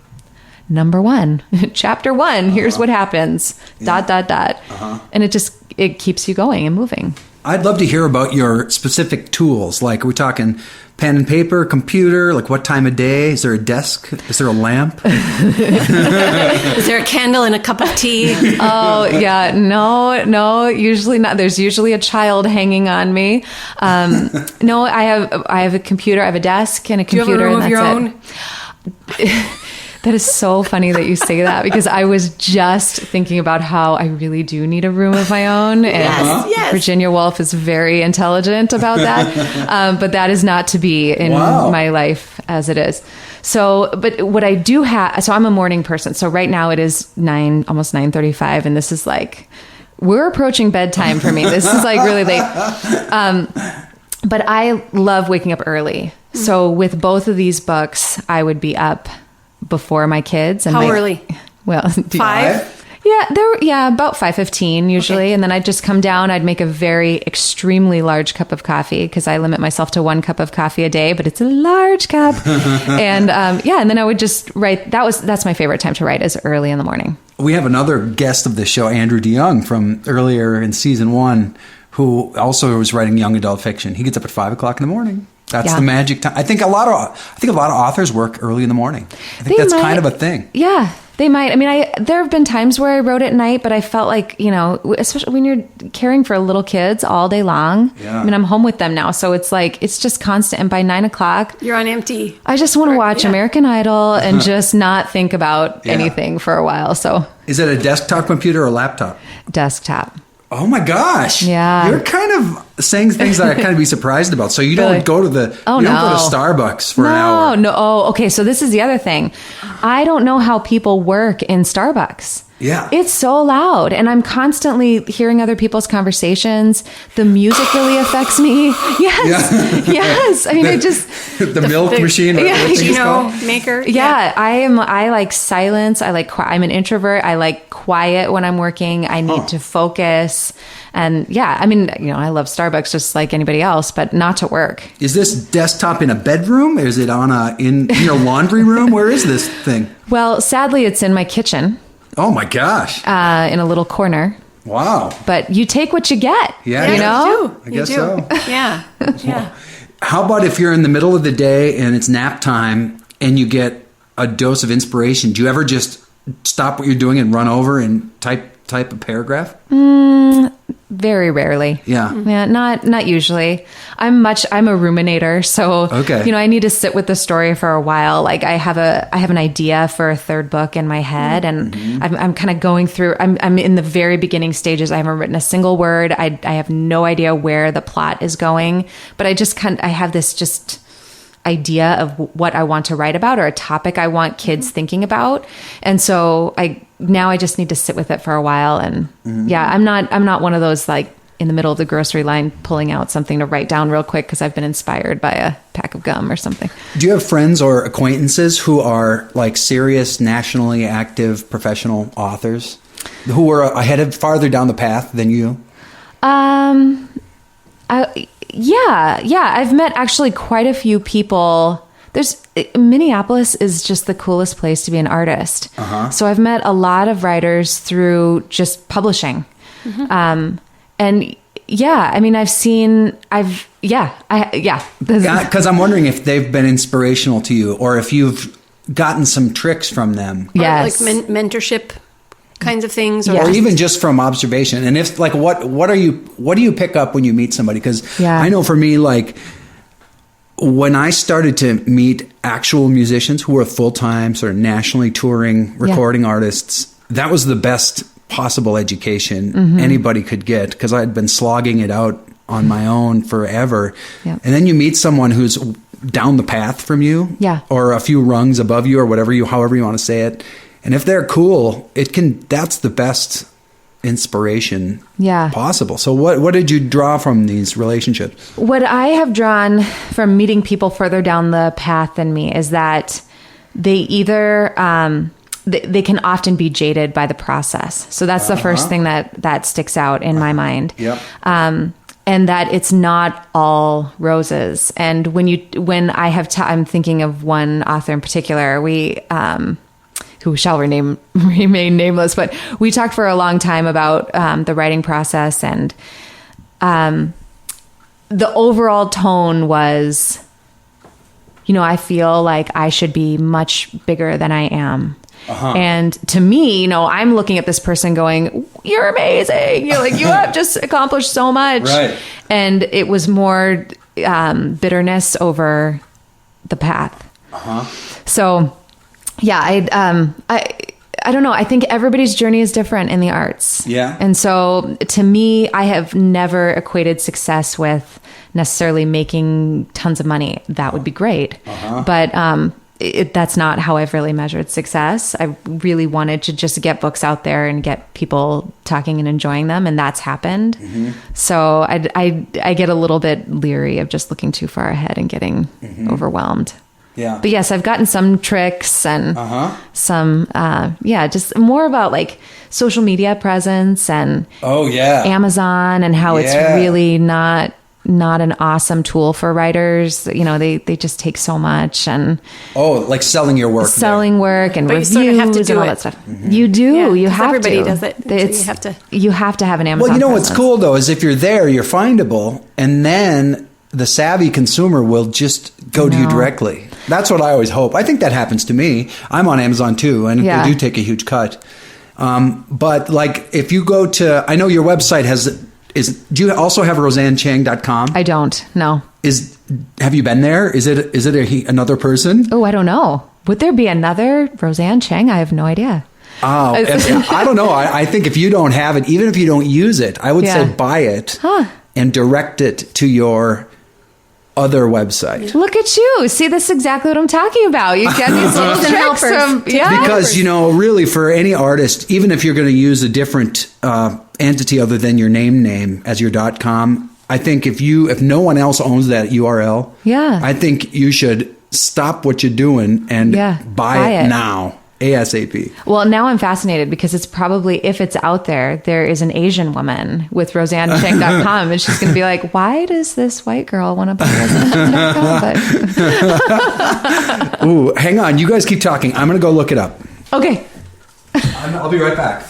Speaker 4: number 1, chapter 1. Here's what happens. ... And it keeps you going and moving.
Speaker 5: I'd love to hear about your specific tools. Are we talking pen and paper, computer? What time of day? Is there a desk? Is there a lamp?
Speaker 3: Is there a candle and a cup of tea?
Speaker 4: Oh, yeah. No, usually not. There's usually a child hanging on me. No, I have a computer. I have a desk and a computer.
Speaker 3: Do you have a room of your own?
Speaker 4: That is so funny that you say that, because I was just thinking about how I really do need a room of my own. And
Speaker 3: yes.
Speaker 4: Virginia Woolf is very intelligent about that. But that is not to be in my life as it is. So, but what I do have, so I'm a morning person. So right now it is almost 9:35, and this is we're approaching bedtime for me. This is like really late. But I love waking up early. So with both of these books, I would be up before my kids. And
Speaker 3: How early?
Speaker 4: Well,
Speaker 3: 5?
Speaker 4: Yeah, about 5:15 usually. Okay. And then I'd just come down. I'd make a very extremely large cup of coffee because I limit myself to 1 cup of coffee a day, but it's a large cup. And and then I would just write. That's my favorite time to write, is early in the morning.
Speaker 5: We have another guest of the show, Andrew DeYoung, from earlier in season 1, who also was writing young adult fiction. He gets up at 5 o'clock in the morning. That's the magic time. I think a lot of authors work early in the morning. I think that's kind of a thing.
Speaker 4: Yeah. They might. I mean, there have been times where I wrote at night, but I felt like, especially when you're caring for little kids all day long. Yeah. I mean, I'm home with them now, so it's like, it's just constant. And by 9 o'clock,
Speaker 3: you're on empty.
Speaker 4: I just want to watch American Idol and just not think about anything for a while. So,
Speaker 5: is it a desktop computer or a laptop?
Speaker 4: Desktop.
Speaker 5: Oh my gosh.
Speaker 4: Yeah.
Speaker 5: You're kind of saying things that I kind of be surprised about. So you don't go to don't go to Starbucks for an hour.
Speaker 4: No. Oh, okay. So this is the other thing. I don't know how people work in Starbucks.
Speaker 5: Yeah.
Speaker 4: It's so loud, and I'm constantly hearing other people's conversations. The music really affects me. Yes. Yeah. Yes. I mean,
Speaker 5: the milk machine or
Speaker 3: maker.
Speaker 4: Yeah. I like silence. I'm an introvert. I like quiet when I'm working. I need to focus. And I mean, I love Starbucks just like anybody else, but not to work.
Speaker 5: Is this desktop in a bedroom? Is it in your laundry room? Where is this thing?
Speaker 4: Well, sadly, it's in my kitchen.
Speaker 5: Oh my gosh.
Speaker 4: In a little corner.
Speaker 5: Wow.
Speaker 4: But you take what you get.
Speaker 5: Yeah.
Speaker 3: You
Speaker 5: I guess so.
Speaker 3: Yeah. Yeah.
Speaker 5: How about if you're in the middle of the day and it's nap time and you get a dose of inspiration? Do you ever just stop what you're doing and run over and type a paragraph?
Speaker 4: Very rarely.
Speaker 5: Yeah.
Speaker 4: Yeah, not usually. I'm a ruminator, so I need to sit with the story for a while. Like I have an idea for a third book in my head, and I'm kind of going through. I'm in the very beginning stages. I haven't written a single word. I have no idea where the plot is going, but I have this just idea of what I want to write about or a topic I want kids thinking about, and so I just need to sit with it for a while. And I'm not one of those like in the middle of the grocery line pulling out something to write down real quick because I've been inspired by a pack of gum or something.
Speaker 5: Do you have friends or acquaintances who are like serious, nationally active professional authors who are farther down the path than you? I've met actually quite a few people. Minneapolis is just the coolest place to be an artist. So I've met a lot of writers through just publishing. I mean, because I'm wondering if they've been inspirational to you or if you've gotten some tricks from them.
Speaker 4: Yes.
Speaker 3: Or like mentorship kinds of things,
Speaker 5: or even just from observation. And if like, what do you pick up when you meet somebody? Because I know for me, like when I started to meet actual musicians who were full-time sort of nationally touring recording artists, that was the best possible education anybody could get, because I had been slogging it out on my own forever. And then you meet someone who's down the path from you or a few rungs above you or however you want to say it. And if they're cool, that's the best inspiration possible. So what did you draw from these relationships?
Speaker 4: What I have drawn from meeting people further down the path than me is that they either they can often be jaded by the process. So that's the first thing that sticks out in my mind. And that it's not all roses. And when I have I'm thinking of one author in particular, who shall remain nameless, but we talked for a long time about the writing process, and the overall tone was, I feel like I should be much bigger than I am. And to me, I'm looking at this person going, you're amazing. You're like, you have just accomplished so much.
Speaker 5: Right.
Speaker 4: And it was more bitterness over the path. So I don't know. I think everybody's journey is different in the arts.
Speaker 5: Yeah.
Speaker 4: And so to me, I have never equated success with necessarily making tons of money. That would be great. But that's not how I've really measured success. I really wanted to just get books out there and get people talking and enjoying them, and that's happened. So I get a little bit leery of just looking too far ahead and getting overwhelmed.
Speaker 5: Yeah.
Speaker 4: But yes, I've gotten some tricks and some, just more about like social media presence and Amazon and how it's really not an awesome tool for writers. They just take so much and
Speaker 5: like selling your work,
Speaker 4: work and
Speaker 3: but
Speaker 4: reviews
Speaker 3: you sort of have to do
Speaker 4: and all
Speaker 3: it.
Speaker 4: that stuff. You do.
Speaker 3: Yeah,
Speaker 4: you have
Speaker 3: everybody
Speaker 4: to.
Speaker 3: does it. So
Speaker 4: you have to have an Amazon.
Speaker 5: Well, you know
Speaker 4: presence.
Speaker 5: what's cool though is if you're there, you're findable, and then the savvy consumer will just go to you directly. That's what I always hope. I think that happens to me. I'm on Amazon too, and they do take a huge cut. But like if you go to, I know your website do you also have RoseanneCheng.com?
Speaker 4: I don't. No.
Speaker 5: Have you been there? Is it another person?
Speaker 4: Oh, I don't know. Would there be another Roseanne Cheng? I have no idea.
Speaker 5: Oh, I don't know. I think if you don't have it, even if you don't use it, I would say buy it and direct it to your other website.
Speaker 4: Look at you. See, this is exactly what I'm talking about. You get these little tricks from...
Speaker 5: Because, really for any artist, even if you're going to use a different entity other than your name as your .com, I think if no one else owns that URL, I think you should stop what you're doing and buy it now. ASAP.
Speaker 4: Well, now I'm fascinated because it's probably, if it's out there is an Asian woman with RoseanneCheng.com and she's going to be like, why does this white girl want to buy RoseanneCheng.com?
Speaker 5: Ooh, hang on. You guys keep talking. I'm going to go look it up.
Speaker 4: Okay.
Speaker 5: I'll be right back.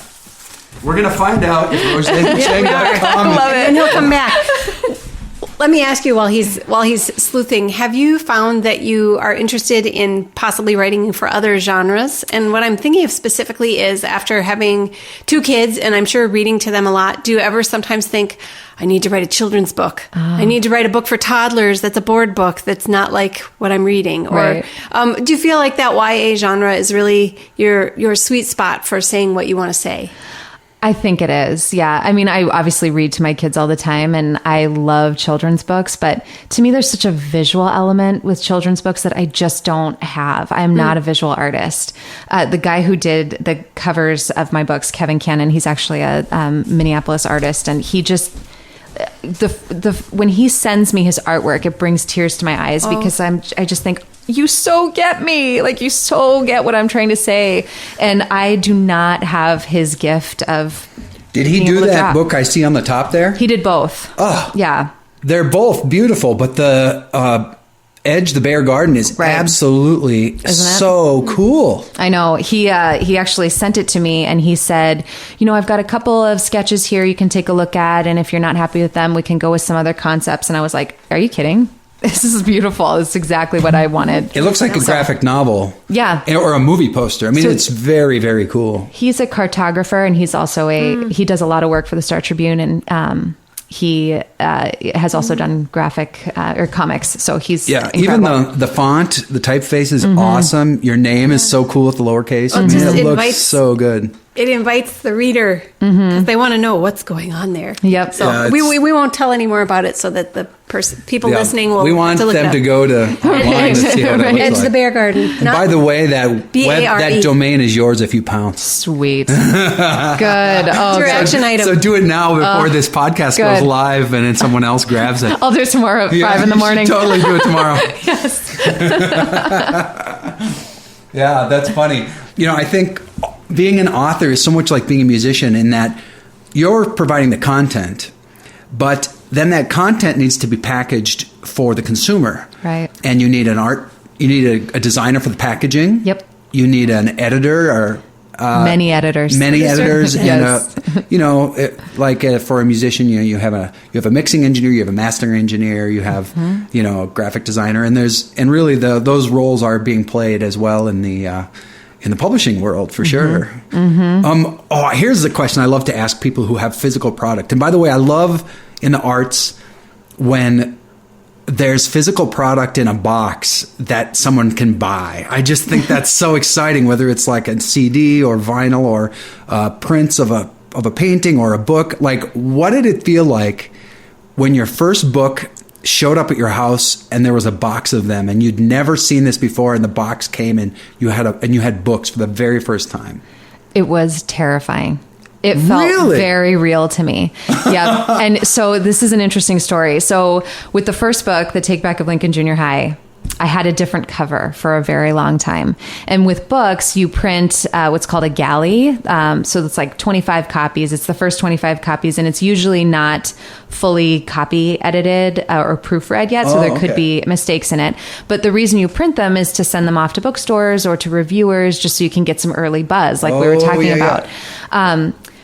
Speaker 5: We're going to find out if RoseanneCheng.com
Speaker 3: I love it. And he'll come back. Let me ask you while he's sleuthing, have you found that you are interested in possibly writing for other genres? And what I'm thinking of specifically is after having 2 kids, and I'm sure reading to them a lot, do you ever sometimes think, I need to write a children's book. I need to write a book for toddlers that's a board book that's not like what I'm reading. Or do you feel like that YA genre is really your sweet spot for saying what you want to say?
Speaker 4: I think it is. Yeah. I mean, I obviously read to my kids all the time and I love children's books, but to me, there's such a visual element with children's books that I just don't have. I'm not a visual artist. The guy who did the covers of my books, Kevin Cannon, he's actually a Minneapolis artist, and he just... when he sends me his artwork, it brings tears to my eyes because I just think, you so get me, like you so get what I'm trying to say, and I do not have his gift of.
Speaker 5: Did he do that book I see on the top there?
Speaker 4: He did both.
Speaker 5: Oh,
Speaker 4: yeah,
Speaker 5: they're both beautiful, but the Edge, the Bear Garden is absolutely so cool.
Speaker 4: I know. He actually sent it to me and he said, I've got a couple of sketches here you can take a look at, and if you're not happy with them, we can go with some other concepts. And I was like, are you kidding? This is beautiful. It's exactly what I wanted.
Speaker 5: It looks like a graphic novel.
Speaker 4: Yeah.
Speaker 5: Or a movie poster. I mean, it's very, very cool.
Speaker 4: He's a cartographer, and he's also he does a lot of work for the Star Tribune, and he has also done graphic or comics. So he's incredible.
Speaker 5: Even the font, the typeface is awesome. Your name is so cool with the lowercase. It looks so good.
Speaker 3: It invites the reader because they want to know what's going on there.
Speaker 4: Yep.
Speaker 3: So we won't tell any more about it so that the people listening will.
Speaker 5: We want them to go to online to see what it looks
Speaker 3: Edge
Speaker 5: like.
Speaker 3: the Bear Garden.
Speaker 5: And by the way, that domain is yours if you pounce.
Speaker 4: Sweet. Good. Oh,
Speaker 3: it's your action item.
Speaker 5: So do it now before this podcast goes live, and then someone else grabs it.
Speaker 4: I'll do it tomorrow at 5 in the morning.
Speaker 5: Totally do it tomorrow.
Speaker 4: Yes.
Speaker 5: Yeah, that's funny. I think being an author is so much like being a musician in that you're providing the content, but then that content needs to be packaged for the consumer.
Speaker 4: Right.
Speaker 5: And you need a designer for the packaging.
Speaker 4: Yep.
Speaker 5: You need an editor or
Speaker 4: many editors.
Speaker 5: Yes. And for a musician, you have a mixing engineer, you have a mastering engineer, you have a graphic designer, and really those roles are being played as well in the publishing world for sure. Here's the question I love to ask people who have physical product. And by the way, I love in the arts when there's physical product in a box that someone can buy. I just think that's so exciting, whether it's like a CD or vinyl or prints of a painting or a book. Like, what did it feel like when your first book showed up at your house and there was a box of them and you'd never seen this before, and the box came and you had books for the very first time?
Speaker 4: It was terrifying. It felt very real to me. Yeah. And so this is an interesting story. So with the first book, The Take Back of Lincoln Junior High, I had a different cover for a very long time. And with books, you print what's called a galley. So it's like 25 copies. It's the first 25 copies, and it's usually not fully copy edited or proofread yet. So there could be mistakes in it. But the reason you print them is to send them off to bookstores or to reviewers, just so you can get some early buzz, like we were talking about.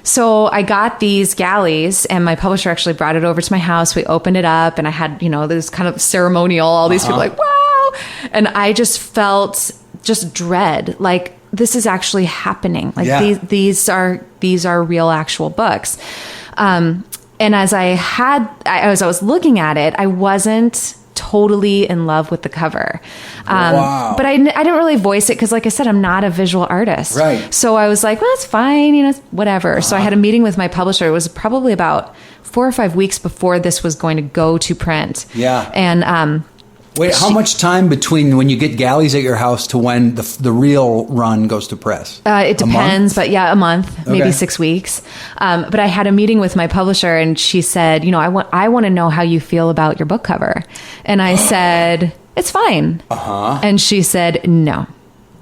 Speaker 4: So I got these galleys, and my publisher actually brought it over to my house. We opened it up, and I had, this kind of ceremonial, all these people like, wow. And I just felt just dread. Like, this is actually happening. Like these are real actual books. And as I was looking at it, I wasn't totally in love with the cover. But I didn't really voice it because, like I said, I'm not a visual artist.
Speaker 5: Right.
Speaker 4: So I was like, well, it's fine, whatever. So I had a meeting with my publisher. It was probably about 4 or 5 weeks before this was going to go to print.
Speaker 5: Yeah.
Speaker 4: And
Speaker 5: wait, how much time between when you get galleys at your house to when the real run goes to press?
Speaker 4: It depends, but yeah, a month, maybe 6 weeks. But I had a meeting with my publisher, and she said, I want to know how you feel about your book cover. And I said, it's fine. And she said, no.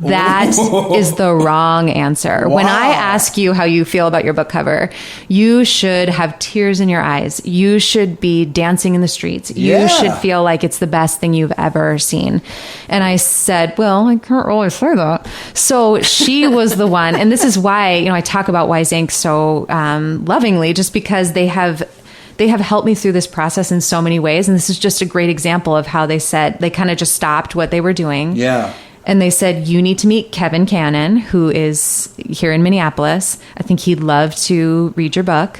Speaker 4: That is the wrong answer. Wow. When I ask you how you feel about your book cover, you should have tears in your eyes. You should be dancing in the streets. You should feel like it's the best thing you've ever seen. And I said, well, I can't really say that. So she was the one. And this is why, I talk about Wise Inc. so lovingly, just because they have helped me through this process in so many ways. And this is just a great example of how they said, they kind of just stopped what they were doing.
Speaker 5: Yeah.
Speaker 4: And they said, you need to meet Kevin Cannon, who is here in Minneapolis. I think he'd love to read your book.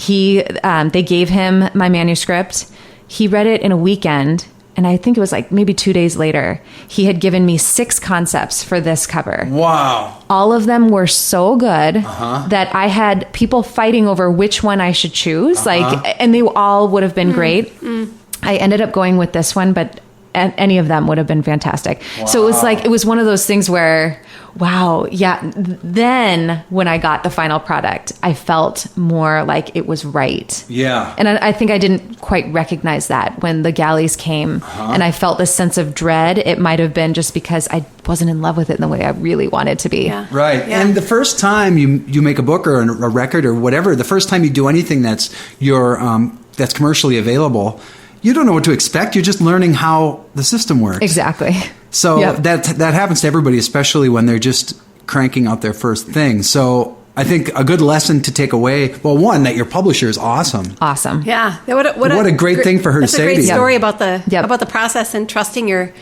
Speaker 4: They gave him my manuscript. He read it in a weekend. And I think it was like maybe 2 days later, he had given me 6 concepts for this cover. Wow. All of them were so good that I had people fighting over which one I should choose. And they all would have been great. I ended up going with this one, but any of them would have been fantastic. Wow. So it was one of those things where, wow, yeah. Then when I got the final product, I felt more like it was right. Yeah. And I think I didn't quite recognize that when the galleys came and I felt this sense of dread. It might have been just because I wasn't in love with it in the way I really wanted to be.
Speaker 5: Yeah. Right. Yeah. And the first time you make a book or a record or whatever, the first time you do anything that's that's commercially available, you don't know what to expect. You're just learning how the system works.
Speaker 4: Exactly.
Speaker 5: So that happens to everybody, especially when they're just cranking out their first thing. So I think a good lesson to take away, well, one, that your publisher is awesome.
Speaker 4: Awesome.
Speaker 3: Yeah.
Speaker 5: What a great thing for her to say to you.
Speaker 3: That's a great story about the process and trusting your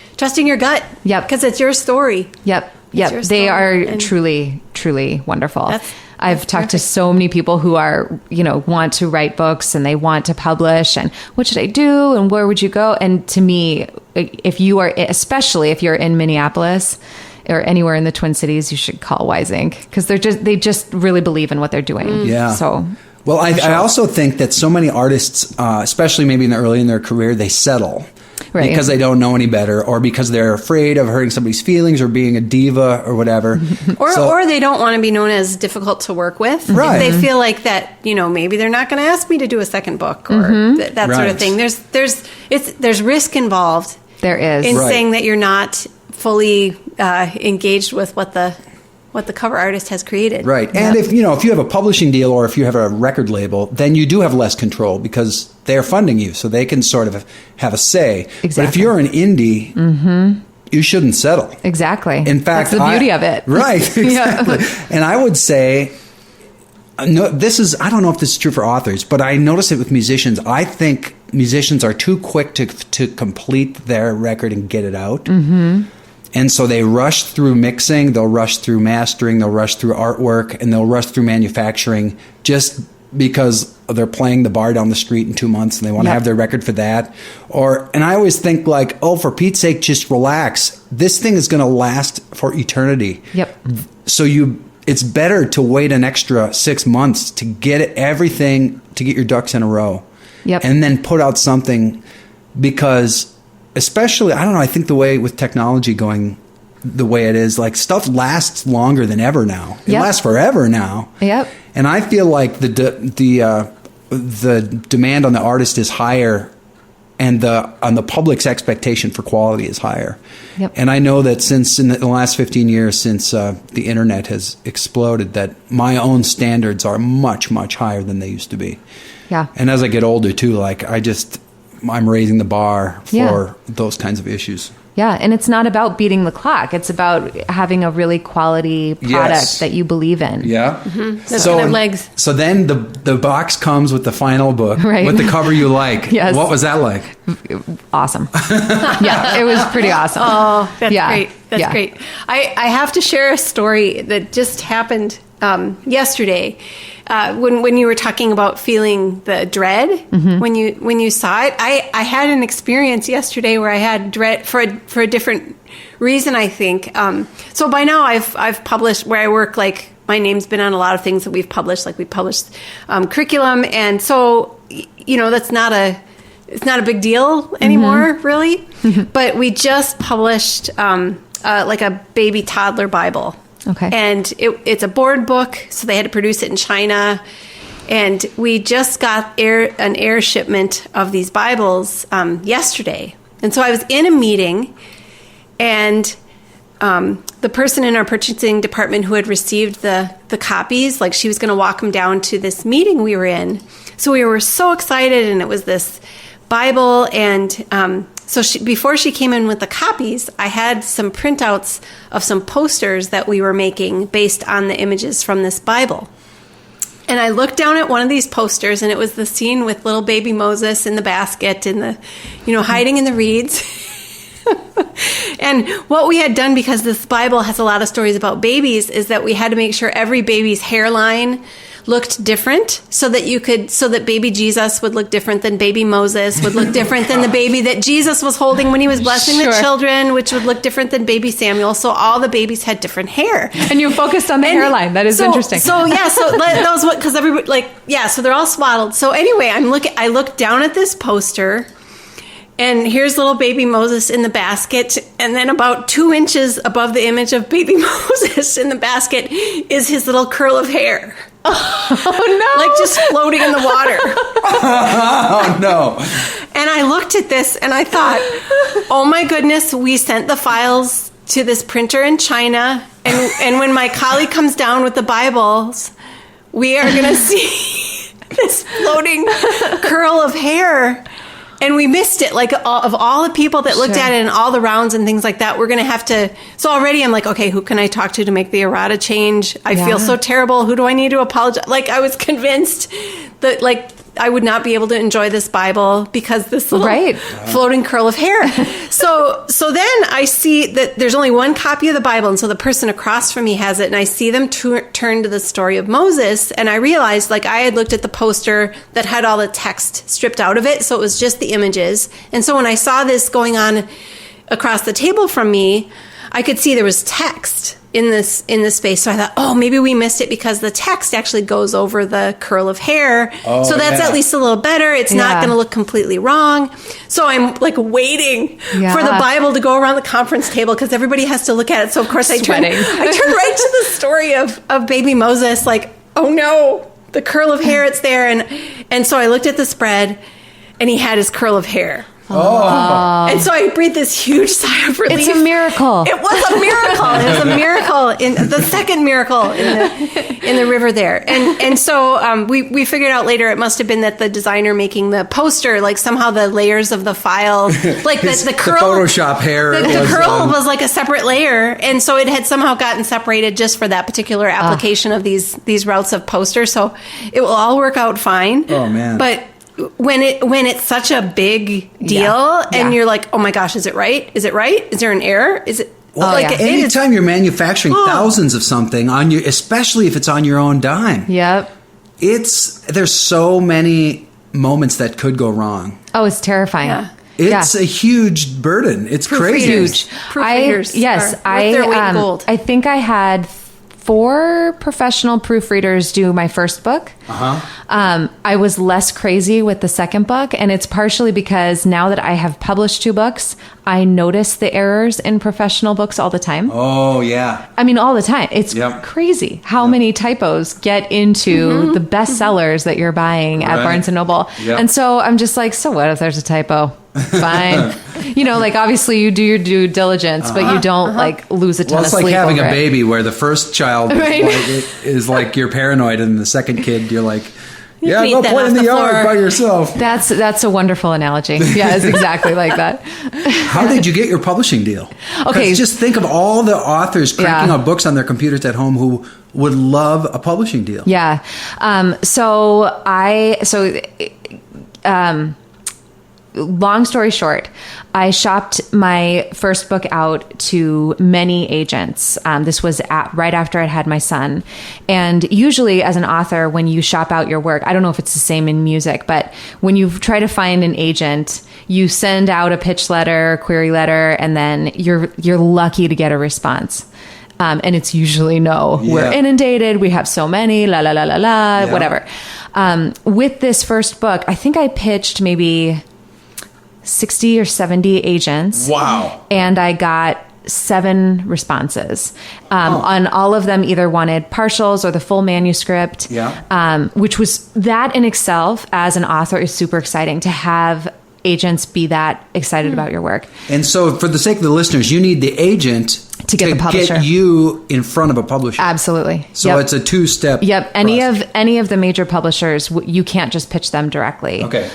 Speaker 3: gut.
Speaker 4: Yep.
Speaker 3: Because it's your story.
Speaker 4: Yep. They are truly, truly wonderful. I've talked to so many people who are, want to write books and they want to publish, and what should I do and where would you go? And to me, especially if you're in Minneapolis or anywhere in the Twin Cities, you should call Wise Inc. because they just really believe in what they're doing.
Speaker 5: Yeah.
Speaker 4: So.
Speaker 5: Well, I also think that so many artists, especially maybe early in their career, they settle. Right. Because they don't know any better, or because they're afraid of hurting somebody's feelings or being a diva or whatever.
Speaker 3: or they don't want to be known as difficult to work with.
Speaker 5: Right.
Speaker 3: If they feel like that, maybe they're not going to ask me to do a second book or that sort of thing. There's risk involved.
Speaker 4: There is.
Speaker 3: In saying that you're not fully engaged with what the cover artist has created.
Speaker 5: Right. And if you have a publishing deal or if you have a record label, then you do have less control because they're funding you, so they can sort of have a say. Exactly. But if you're an indie, you shouldn't settle.
Speaker 4: Exactly.
Speaker 5: In fact,
Speaker 4: that's the beauty of it.
Speaker 5: Right. Exactly. And I would say, I don't know if this is true for authors, but I notice it with musicians. I think musicians are too quick to complete their record and get it out. Mm-hmm. And so they rush through mixing, they'll rush through mastering, they'll rush through artwork, and they'll rush through manufacturing just because they're playing the bar down the street in 2 months and they want to have their record for that. And I always think like, oh, for Pete's sake, just relax. This thing is going to last for eternity. Yep. So it's better to wait an extra 6 months to get everything, to get your ducks in a row. Yep. And then put out something because especially, I don't know, I think the way with technology going the way it is, like stuff lasts longer than ever now. It lasts forever now.
Speaker 4: Yep.
Speaker 5: And I feel like the demand on the artist is higher, and on the public's expectation for quality is higher.
Speaker 4: Yep.
Speaker 5: And I know that since in the last 15 years, since the internet has exploded, that my own standards are much, much higher than they used to be.
Speaker 4: Yeah.
Speaker 5: And as I get older too, like I'm raising the bar for those kinds of issues.
Speaker 4: Yeah, and it's not about beating the clock. It's about having a really quality product that you believe in.
Speaker 5: Yeah.
Speaker 3: That's gonna have legs.
Speaker 5: So then the box comes with the final book, with the cover you like.
Speaker 4: Yes.
Speaker 5: What was that like?
Speaker 4: Awesome. Yeah, it was pretty awesome.
Speaker 3: Oh, that's great. That's
Speaker 4: Yeah.
Speaker 3: great. I have to share a story that just happened yesterday. When you were talking about feeling the dread when you saw it, I had an experience yesterday where I had dread for a different reason, I think. So by now I've published where I work, like my name's been on a lot of things that we've published, like we published curriculum, and so it's not a big deal anymore, really. But we just published like a baby toddler Bible.
Speaker 4: Okay.
Speaker 3: And it's a board book, so they had to produce it in China. And we just got an air shipment of these Bibles yesterday. And so I was in a meeting, and the person in our purchasing department who had received the copies, like she was going to walk them down to this meeting we were in. So we were so excited, and it was this Bible, and so before she came in with the copies, I had some printouts of some posters that we were making based on the images from this Bible. And I looked down at one of these posters, and it was the scene with little baby Moses in the basket and hiding in the reeds. And what we had done, because this Bible has a lot of stories about babies, is that we had to make sure every baby's hairline looked different, so that baby Jesus would look different than baby Moses, would look different than the baby that Jesus was holding when he was blessing the children, which would look different than baby Samuel. So all the babies had different hair.
Speaker 4: And you focused on the hairline. That is interesting.
Speaker 3: So that was what, because everybody so they're all swaddled. So anyway, I look down at this poster, and here's little baby Moses in the basket, and then about 2 inches above the image of baby Moses in the basket is his little curl of hair. Oh no! Like just floating in the water.
Speaker 5: Oh no!
Speaker 3: And I looked at this and I thought, oh my goodness, we sent the files to this printer in China, and when my colleague comes down with the Bibles, we are going to see this floating curl of hair. And we missed it. Like, of all the people that looked at it and all the rounds and things like that, we're going to have to. So already I'm like, okay, who can I talk to make the errata change? I feel so terrible. Who do I need to apologize? Like, I was convinced that, I would not be able to enjoy this Bible because this little floating curl of hair. So then I see that there's only one copy of the Bible, and so the person across from me has it, and I see them turn to the story of Moses, and I realized, I had looked at the poster that had all the text stripped out of it, so it was just the images. And so when I saw this going on across the table from me, I could see there was text in this space. So I thought, oh, maybe we missed it because the text actually goes over the curl of hair. Oh, so that's at least a little better. It's not going to look completely wrong. So I'm waiting for the Bible to go around the conference table because everybody has to look at it. So of course I turn right to the story of baby Moses, oh no, the curl of hair, it's there. And so I looked at the spread, and he had his curl of hair.
Speaker 5: Oh.
Speaker 3: And so I breathed this huge sigh of relief.
Speaker 4: It's a miracle.
Speaker 3: It was a miracle. It was a miracle, in the second miracle in the river there. And so we figured out later it must have been that the designer making the poster, somehow the layers of the file, the curl,
Speaker 5: the Photoshop hair,
Speaker 3: the curl was like a separate layer, and so it had somehow gotten separated just for that particular application of these routes of poster. So it will all work out fine.
Speaker 5: Oh man!
Speaker 3: But when it's such a big deal and you're like, oh my gosh, is it right? Is it right? Is there an error? Is it?
Speaker 5: Well, anytime you're manufacturing thousands of something on you, especially if it's on your own dime.
Speaker 4: Yep.
Speaker 5: There's so many moments that could go wrong.
Speaker 4: Oh, it's terrifying.
Speaker 3: Yeah.
Speaker 5: It's a huge burden. It's crazy.
Speaker 3: Huge. Proofreaders.
Speaker 4: I think I had 4 professional proofreaders do my first book. I was less crazy with the second book, and it's partially because now that I have published 2 books, I notice the errors in professional books all the time.
Speaker 5: Oh, yeah.
Speaker 4: I mean, all the time. It's crazy how many typos get into the bestsellers that you're buying at Barnes & Noble.
Speaker 5: Yep.
Speaker 4: And so I'm just like, so what if there's a typo? Fine. Like obviously you do your due diligence, but you don't like lose a ton of sleep.
Speaker 5: Well, it's like having a
Speaker 4: over it.
Speaker 5: baby where the first child is like you're paranoid, and the second kid you're like, yeah,
Speaker 3: can
Speaker 5: go
Speaker 3: eat that
Speaker 5: play
Speaker 3: off
Speaker 5: in the
Speaker 3: the
Speaker 5: yard
Speaker 3: floor.
Speaker 5: by yourself.
Speaker 4: That's a wonderful analogy. Yeah, it's exactly like that.
Speaker 5: How did you get your publishing deal?
Speaker 4: Okay.
Speaker 5: Just think of all the authors cranking out books on their computers at home who would love a publishing deal.
Speaker 4: Yeah. Long story short, I shopped my first book out to many agents. This was right after I'd had my son. And usually as an author, when you shop out your work, I don't know if it's the same in music, but when you try to find an agent, you send out a pitch letter, query letter, and then you're lucky to get a response. And it's usually no.
Speaker 5: Yeah.
Speaker 4: We're inundated. We have so many, whatever. With this first book, I think I pitched maybe 60 or 70 agents.
Speaker 5: Wow.
Speaker 4: And I got 7 responses. On all of them either wanted partials or the full manuscript.
Speaker 5: Yeah.
Speaker 4: Which was, that in itself as an author is super exciting to have agents be that excited about your work.
Speaker 5: And so for the sake of the listeners, you need the agent
Speaker 4: to get the publisher.
Speaker 5: Get you in front of a publisher.
Speaker 4: Absolutely.
Speaker 5: So it's a 2-step.
Speaker 4: Yep.
Speaker 5: process.
Speaker 4: Any of the major publishers, you can't just pitch them directly.
Speaker 5: Okay.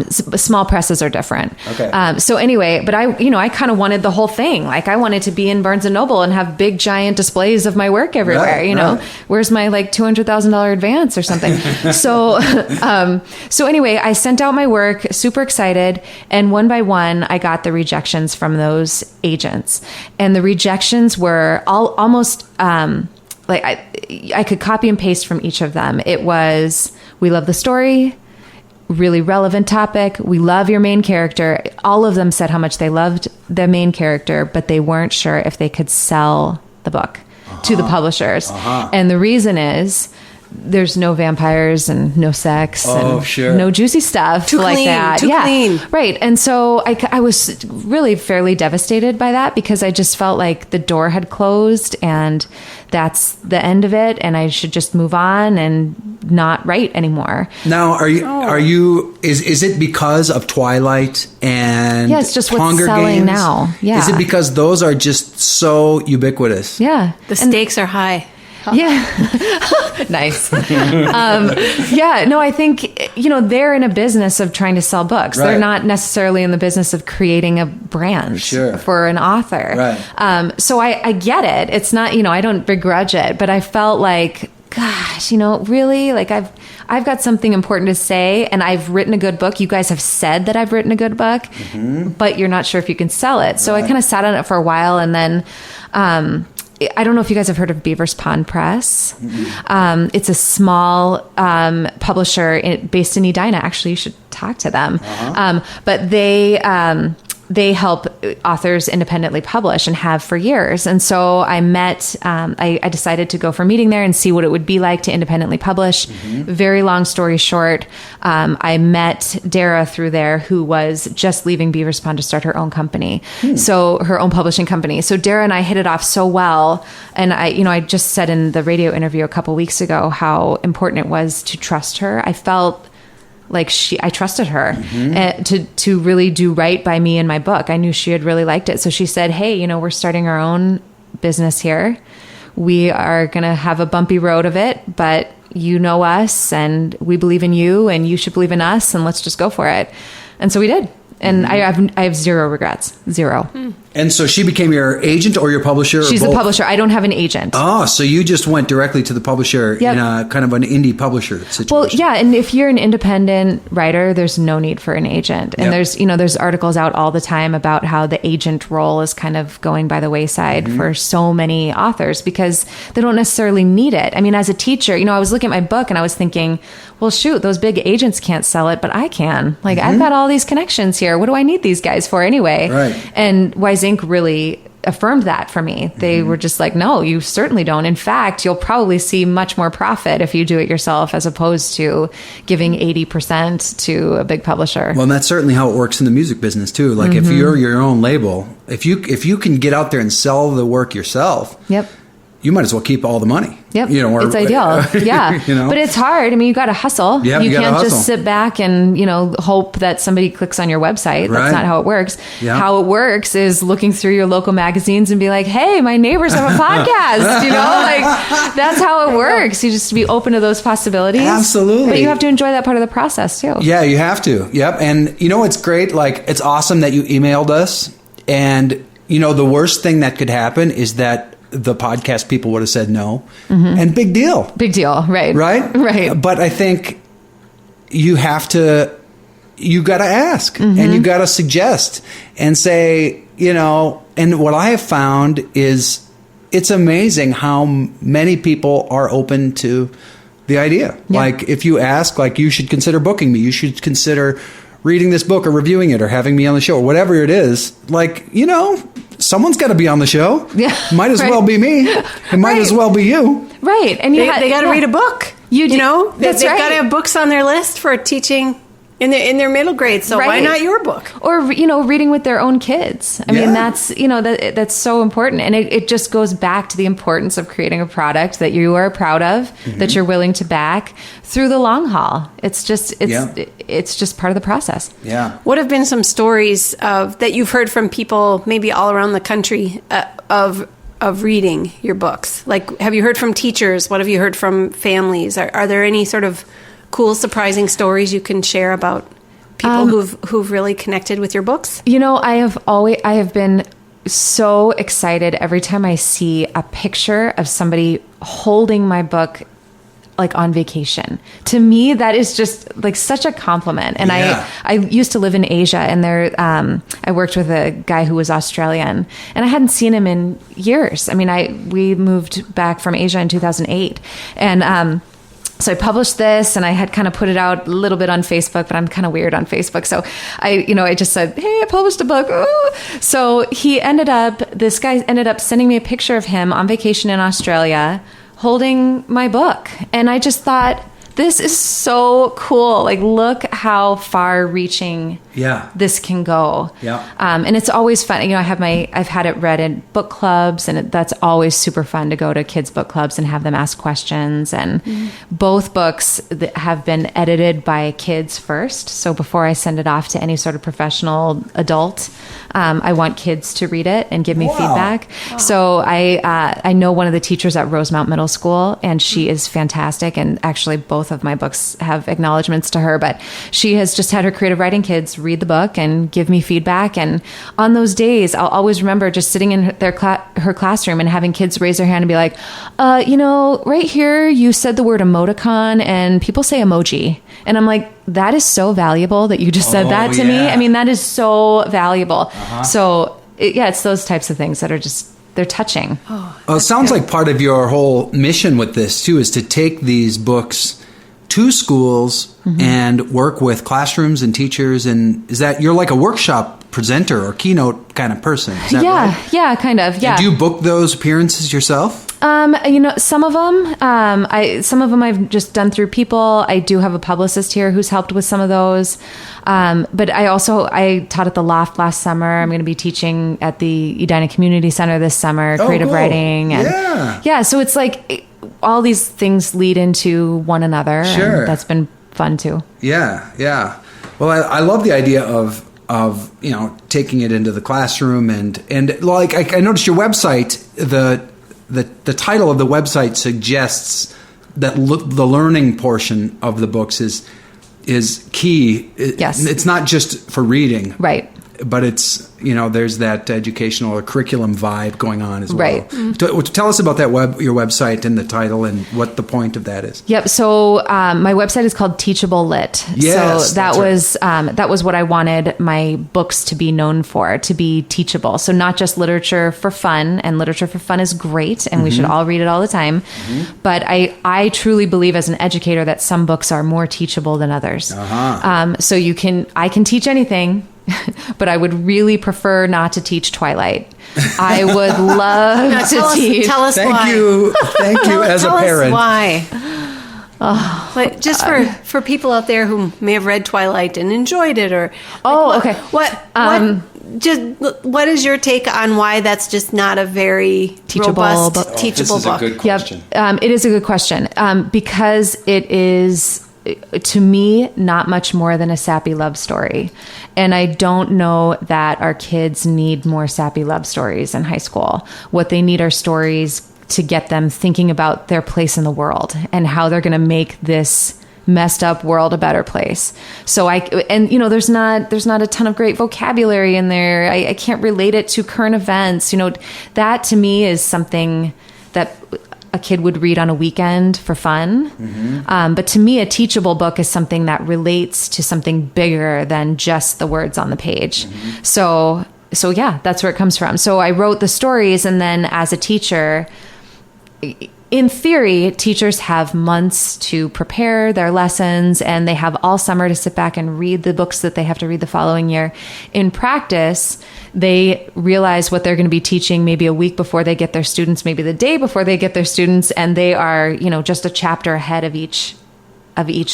Speaker 4: Small presses are different.
Speaker 5: Okay.
Speaker 4: So anyway, but I kind of wanted the whole thing. Like I wanted to be in Barnes and Noble and have big giant displays of my work everywhere.
Speaker 5: Right.
Speaker 4: Where's my like $200,000 advance or something? So anyway, I sent out my work, super excited, and one by one, I got the rejections from those agents, and the rejections were almost like I could copy and paste from each of them. It was, we love the story, really relevant topic, we love your main character. All of them said how much they loved the main character, but they weren't sure if they could sell the book to the publishers. And the reason is there's no vampires and no sex and no juicy stuff
Speaker 3: Too
Speaker 4: like
Speaker 3: clean,
Speaker 4: that.
Speaker 3: too clean.
Speaker 4: Right. And so I was really fairly devastated by that because I just felt like the door had closed and that's the end of it. And I should just move on and not write anymore.
Speaker 5: Now, are you, is it because of Twilight and
Speaker 4: yeah, it's just what's
Speaker 5: Hunger
Speaker 4: selling
Speaker 5: Games?
Speaker 4: now. Yeah.
Speaker 5: Is it because those are just so ubiquitous?
Speaker 4: Yeah.
Speaker 3: The stakes are high.
Speaker 4: Yeah. Nice. Yeah, no, I think, they're in a business of trying to sell books.
Speaker 5: Right.
Speaker 4: They're not necessarily in the business of creating a brand for an author.
Speaker 5: Right.
Speaker 4: So I get it. It's not, I don't begrudge it, but I felt like, gosh, really, like I've got something important to say and I've written a good book. You guys have said that I've written a good book, but you're not sure if you can sell it. So I kind of sat on it for a while and then, I don't know if you guys have heard of Beaver's Pond Press. It's a small publisher based in Edina. Actually, you should talk to them. But they help authors independently publish and have for years. And so I decided to go for a meeting there and see what it would be like to independently publish. Very long story short, I met Dara through there, who was just leaving Beaver's Pond to start her own company. So her own publishing company. So Dara and I hit it off so well. And I just said in the radio interview a couple weeks ago how important it was to trust her. I felt like I trusted her to really do right by me and my book. I knew she had really liked it. So she said, hey, we're starting our own business here. We are going to have a bumpy road of it, but you know us and we believe in you and you should believe in us and let's just go for it. And so we did. And I have zero regrets. Zero.
Speaker 5: And so she became your agent or your publisher?
Speaker 4: She's the publisher. I don't have an agent.
Speaker 5: Oh, so you just went directly to the publisher in a kind of an indie publisher situation.
Speaker 4: Well, yeah. And if you're an independent writer, there's no need for an agent. And there's articles out all the time about how the agent role is kind of going by the wayside for so many authors because they don't necessarily need it. I mean, as a teacher, I was looking at my book and I was thinking, well, shoot, those big agents can't sell it, but I can. Like, I've got all these connections here. What do I need these guys for anyway?
Speaker 5: Right.
Speaker 4: And Wise Inc. really affirmed that for me. They were just like, no, you certainly don't. In fact, you'll probably see much more profit if you do it yourself as opposed to giving 80% to a big publisher.
Speaker 5: Well, and that's certainly how it works in the music business too. Like if you're your own label, if you can get out there and sell the work yourself,
Speaker 4: Yep.
Speaker 5: you might as well keep all the money.
Speaker 4: Yep.
Speaker 5: Or,
Speaker 4: it's ideal. Yeah.
Speaker 5: But
Speaker 4: it's hard. I mean, you got to hustle.
Speaker 5: Yep,
Speaker 4: you
Speaker 5: you
Speaker 4: can't
Speaker 5: gotta
Speaker 4: just
Speaker 5: hustle.
Speaker 4: sit back and, hope that somebody clicks on your website.
Speaker 5: Right.
Speaker 4: That's not how it works.
Speaker 5: Yeah.
Speaker 4: How it works is looking through your local magazines and be like, hey, my neighbors have a podcast, that's how it works. You just be open to those possibilities.
Speaker 5: Absolutely.
Speaker 4: But you have to enjoy that part of the process too.
Speaker 5: Yeah, you have to. Yep. And it's great. Like, it's awesome that you emailed us. And, the worst thing that could happen is that the podcast people would have said no. And big deal.
Speaker 4: Big deal. Right.
Speaker 5: Right?
Speaker 4: Right.
Speaker 5: But I think you got to ask and you got to suggest and say, and what I have found is it's amazing how many people are open to the idea.
Speaker 4: Yeah.
Speaker 5: Like, if you ask, like, you should consider booking me, you should consider reading this book or reviewing it or having me on the show or whatever it is, like, someone's got to be on the show.
Speaker 4: Yeah.
Speaker 5: Might as
Speaker 4: Right.
Speaker 5: well be me. It might as well be you.
Speaker 4: Right. And
Speaker 3: They got to read a book.
Speaker 4: You do.
Speaker 3: They've
Speaker 4: That's right.
Speaker 3: got to have books on their list for teaching in their middle grade. So why
Speaker 4: Right.
Speaker 3: not your book?
Speaker 4: Or, reading with their own kids. I
Speaker 5: Yeah.
Speaker 4: mean, that's so important. And it just goes back to the importance of creating a product that you are proud of, that you're willing to back through the long haul. It's just part of the process.
Speaker 5: Yeah.
Speaker 3: What have been some stories that you've heard from people maybe all around the country of reading your books? Like, have you heard from teachers? What have you heard from families? Are there any sort of cool, surprising stories you can share about people who've really connected with your books?
Speaker 4: I have been so excited every time I see a picture of somebody holding my book like on vacation. To me, that is just like such a compliment. And
Speaker 5: Yeah.
Speaker 4: I used to live in Asia, and I worked with a guy who was Australian, and I hadn't seen him in years. I mean, we moved back from Asia in 2008, and so I published this, and I had kind of put it out a little bit on Facebook, but I'm kind of weird on Facebook. So I just said, hey, I published a book. Ooh. So this guy ended up sending me a picture of him on vacation in Australia holding my book. And I just thought, this is so cool. Like, look how far reaching this can go.
Speaker 5: Yeah.
Speaker 4: And it's always fun. I've had it read in book clubs, and that's always super fun to go to kids' book clubs and have them ask questions. And both books have been edited by kids first. So before I send it off to any sort of professional adult, I want kids to read it and give me feedback. Wow. So I know one of the teachers at Rosemount Middle School, and she is fantastic. And actually, both of my books have acknowledgments to her, but she has just had her creative writing kids read the book and give me feedback. And on those days, I'll always remember just sitting in her classroom and having kids raise their hand and be like, right here, you said the word emoticon and people say emoji. And I'm like, that is so valuable that you just said that to me. I mean, that is so valuable. So it's those types of things that are just, they're touching.
Speaker 5: It sounds like part of your whole mission with this too is to take these books to schools and work with classrooms and teachers. And is that, you're like a workshop presenter or keynote kind of person? Is that right?
Speaker 4: Yeah, kind of. Yeah.
Speaker 5: And do you book those appearances yourself?
Speaker 4: Some of them I've just done through people. I do have a publicist here who's helped with some of those. But I taught at the Loft last summer. I'm going to be teaching at the Edina Community Center this summer, creative writing. And so it's like all these things lead into one another.
Speaker 5: Sure.
Speaker 4: And that's been fun too.
Speaker 5: Yeah. Well, I love the idea of taking it into the classroom and like I noticed your website, the title of the website suggests that the learning portion of the books is key.
Speaker 4: Yes.
Speaker 5: It's not just for reading.
Speaker 4: Right.
Speaker 5: But it's, there's that educational or curriculum vibe going on as well.
Speaker 4: Right.
Speaker 5: Tell us about that your website and the title and what the point of that is.
Speaker 4: Yep. So my website is called Teachable Lit.
Speaker 5: Yes,
Speaker 4: so that was what I wanted my books to be known for, to be teachable. So not just literature for fun, and literature for fun is great, and we should all read it all the time. But I truly believe as an educator that some books are more teachable than others. So I can teach anything. But I would really prefer not to teach Twilight. I would love to teach.
Speaker 3: Tell us why.
Speaker 5: Thank you as a
Speaker 3: tell
Speaker 5: parent.
Speaker 3: Us why. But just for people out there who may have read Twilight and enjoyed it, or
Speaker 4: okay.
Speaker 3: What is your take on why that's just not a very
Speaker 4: teachable
Speaker 3: robust,
Speaker 4: book?
Speaker 3: teachable book?
Speaker 5: This is a good question.
Speaker 4: Yep. It is a good question because it is, to me, not much more than a sappy love story. And I don't know that our kids need more sappy love stories in high school. What they need are stories to get them thinking about their place in the world and how they're going to make this messed up world a better place. So there's not a ton of great vocabulary in there. I can't relate it to current events. That to me is something that a kid would read on a weekend for fun. Mm-hmm. But to me, a teachable book is something that relates to something bigger than just the words on the page. Mm-hmm. So yeah, that's where it comes from. So I wrote the stories, and then as a teacher, in theory, teachers have months to prepare their lessons, and they have all summer to sit back and read the books that they have to read the following year. In practice, they realize what they're going to be teaching maybe a week before they get their students, maybe the day before they get their students, and they are, just a chapter ahead of each